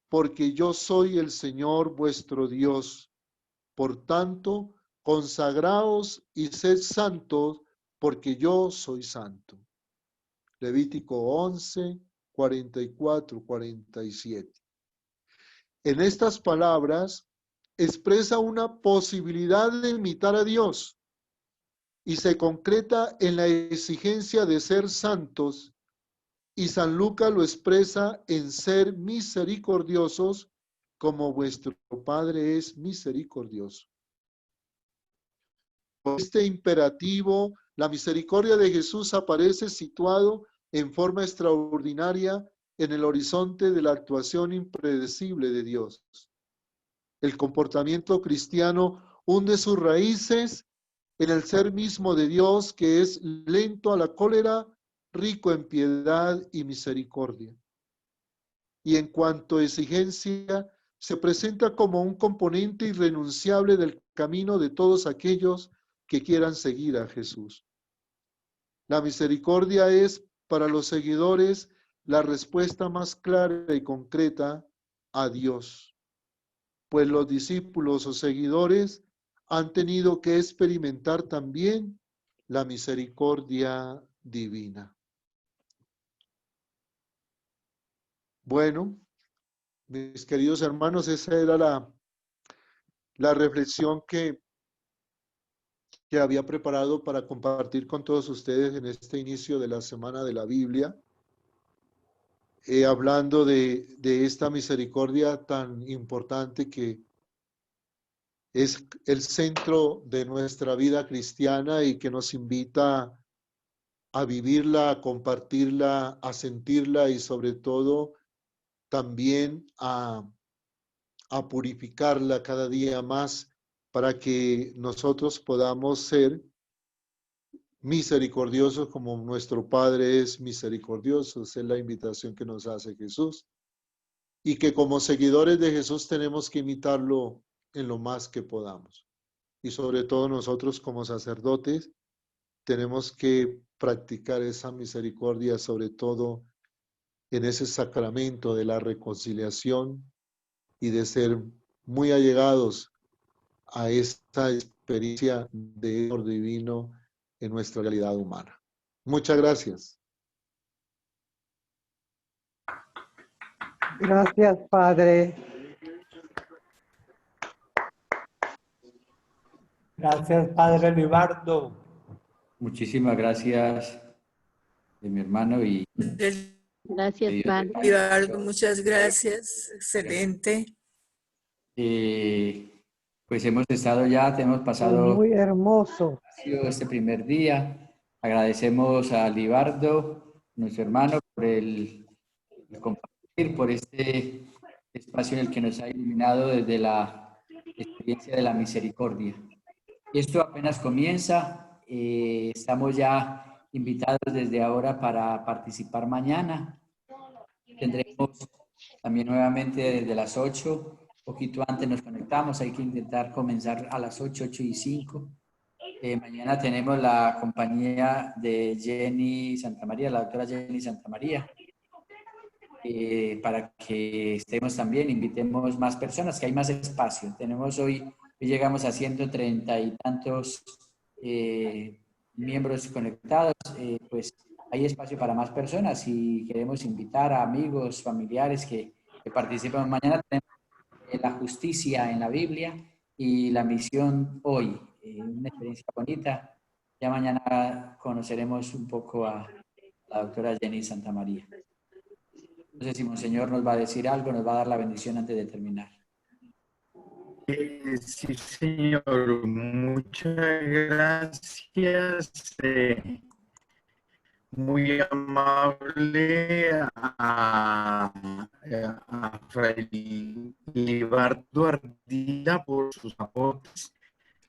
porque yo soy el Señor vuestro Dios. Por tanto, consagraos y sed santos, porque yo soy santo. Levítico 11, 44, 47. En estas palabras expresa una posibilidad de imitar a Dios y se concreta en la exigencia de ser santos, y San Lucas lo expresa en ser misericordiosos como vuestro Padre es misericordioso. Por este imperativo, la misericordia de Jesús aparece situado en forma extraordinaria en el horizonte de la actuación impredecible de Dios. El comportamiento cristiano hunde sus raíces en el ser mismo de Dios, que es lento a la cólera, rico en piedad y misericordia. Y en cuanto a exigencia, se presenta como un componente irrenunciable del camino de todos aquellos que quieran seguir a Jesús. La misericordia es, para los seguidores, la respuesta más clara y concreta a Dios, pues los discípulos o seguidores han tenido que experimentar también la misericordia divina. Bueno, mis queridos hermanos, esa era la reflexión que había preparado para compartir con todos ustedes en este inicio de la Semana de la Biblia, hablando de esta misericordia tan importante que es el centro de nuestra vida cristiana y que nos invita a vivirla, a compartirla, a sentirla y sobre todo también a purificarla cada día más para que nosotros podamos ser misericordiosos como nuestro Padre es misericordioso. Esa es la invitación que nos hace Jesús. Y que como seguidores de Jesús tenemos que imitarlo en lo más que podamos. Y sobre todo nosotros como sacerdotes tenemos que practicar esa misericordia, sobre todo en ese sacramento de la reconciliación y de ser muy allegados a esta experiencia de amor divino en nuestra realidad humana. Muchas gracias. Gracias, Padre. Gracias, Padre Libardo. Muchísimas gracias de mi hermano y Gracias, Padre. Libardo, muchas gracias. Excelente. Pues hemos estado ya, hemos pasado Muy hermoso este primer día. Agradecemos a Libardo, nuestro hermano, por el compartir, por este espacio en el que nos ha iluminado desde la experiencia de la misericordia. Esto apenas comienza, estamos ya invitados desde ahora para participar mañana. Tendremos también nuevamente desde las 8, poquito antes nos conectamos, hay que intentar comenzar a las 8, 8:05. Mañana tenemos la compañía de Jenny Santamaría, la doctora Jenny Santamaría, para que estemos también, invitemos más personas, que hay más espacio. Tenemos hoy llegamos a 130 y tantos miembros conectados, pues hay espacio para más personas y queremos invitar a amigos, familiares que participen. Mañana tenemos la justicia en la Biblia y la misión hoy, una experiencia bonita. Ya mañana conoceremos un poco a la doctora Jenny Santamaría. No sé si Monseñor nos va a decir algo, nos va a dar la bendición antes de terminar. Sí, señor. Muchas gracias. Muy amable a Fray Libardo Ardila por sus aportes,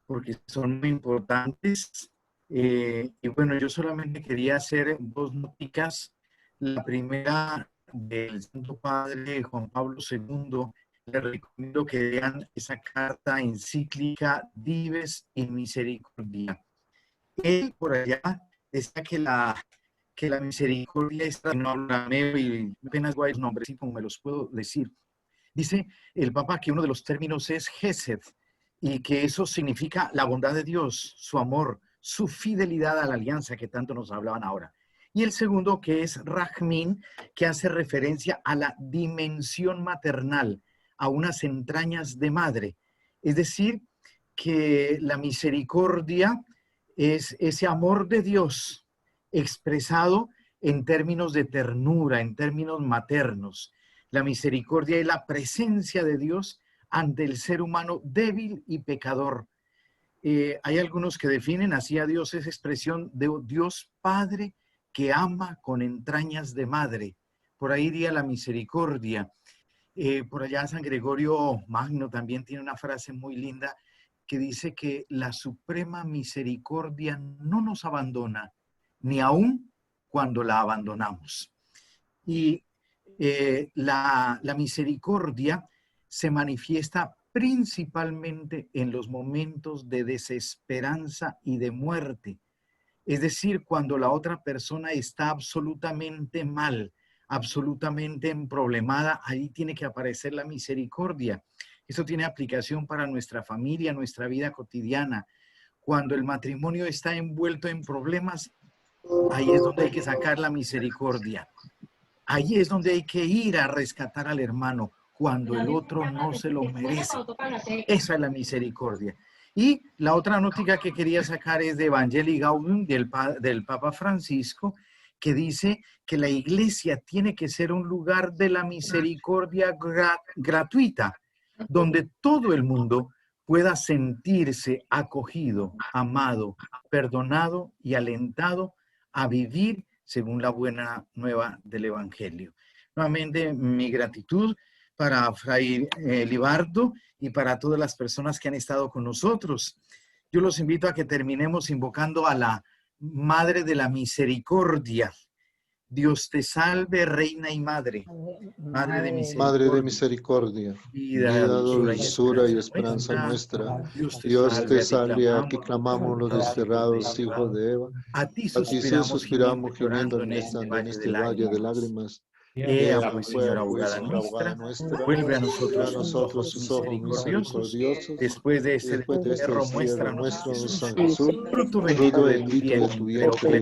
porque son muy importantes. Y bueno, yo solamente quería hacer dos noticas. La primera, del Santo Padre Juan Pablo II, les recomiendo que lean esa carta encíclica Dives in Misericordia. Él por allá decía que la misericordia está, no habla y apenas voy a los nombres, como me los puedo decir. Dice el Papa que uno de los términos es Gesed, y que eso significa la bondad de Dios, su amor, su fidelidad a la alianza que tanto nos hablaban ahora. Y el segundo, que es Rajmin, que hace referencia a la dimensión maternal, a unas entrañas de madre. Es decir, que la misericordia es ese amor de Dios expresado en términos de ternura, en términos maternos. La misericordia es la presencia de Dios ante el ser humano débil y pecador. Hay algunos que definen así a Dios esa expresión de Dios Padre que ama con entrañas de madre. Por ahí iría la misericordia. Por allá San Gregorio Magno también tiene una frase muy linda que dice que la suprema misericordia no nos abandona, ni aun cuando la abandonamos. Y la misericordia se manifiesta principalmente en los momentos de desesperanza y de muerte. Es decir, cuando la otra persona está absolutamente mal, absolutamente emproblemada, ahí tiene que aparecer la misericordia. Eso tiene aplicación para nuestra familia, nuestra vida cotidiana. Cuando el matrimonio está envuelto en problemas, ahí es donde hay que sacar la misericordia. Ahí es donde hay que ir a rescatar al hermano cuando el otro no se lo merece. Esa es la misericordia. Y la otra noticia que quería sacar es de Evangelii Gaudium del Papa Francisco, que dice que la iglesia tiene que ser un lugar de la misericordia gratuita, donde todo el mundo pueda sentirse acogido, amado, perdonado y alentado a vivir según la buena nueva del Evangelio. Nuevamente, mi gratitud para Fray Libardo y para todas las personas que han estado con nosotros. Yo los invito a que terminemos invocando a la Madre de la Misericordia. Dios te salve, Reina y Madre, Madre de Misericordia, vida, dulzura y esperanza nuestra. Dios te salve, a ti clamamos los desterrados hijos de Eva. A ti suspiramos gimiendo en este valle de lágrimas. Ea, pues, Señora abogada nuestra, vuelve a nosotros sus ojos misericordiosos. Después de este destierro, muéstranos San Jesús, fruto bendito de tu vientre,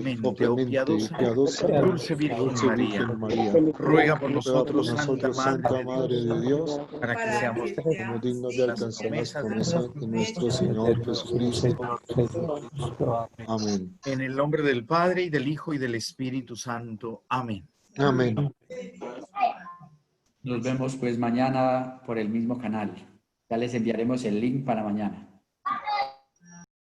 piadosa, dulce Virgen María. Ruega por nosotros, Santa Madre de Dios, para que seamos dignos de alcanzar las promesas de nuestro Señor Jesucristo. Amén. En el nombre del Padre, y del Hijo, y del Espíritu Santo. Amén. Amén. Nos vemos pues mañana por el mismo canal. Ya les enviaremos el link para mañana.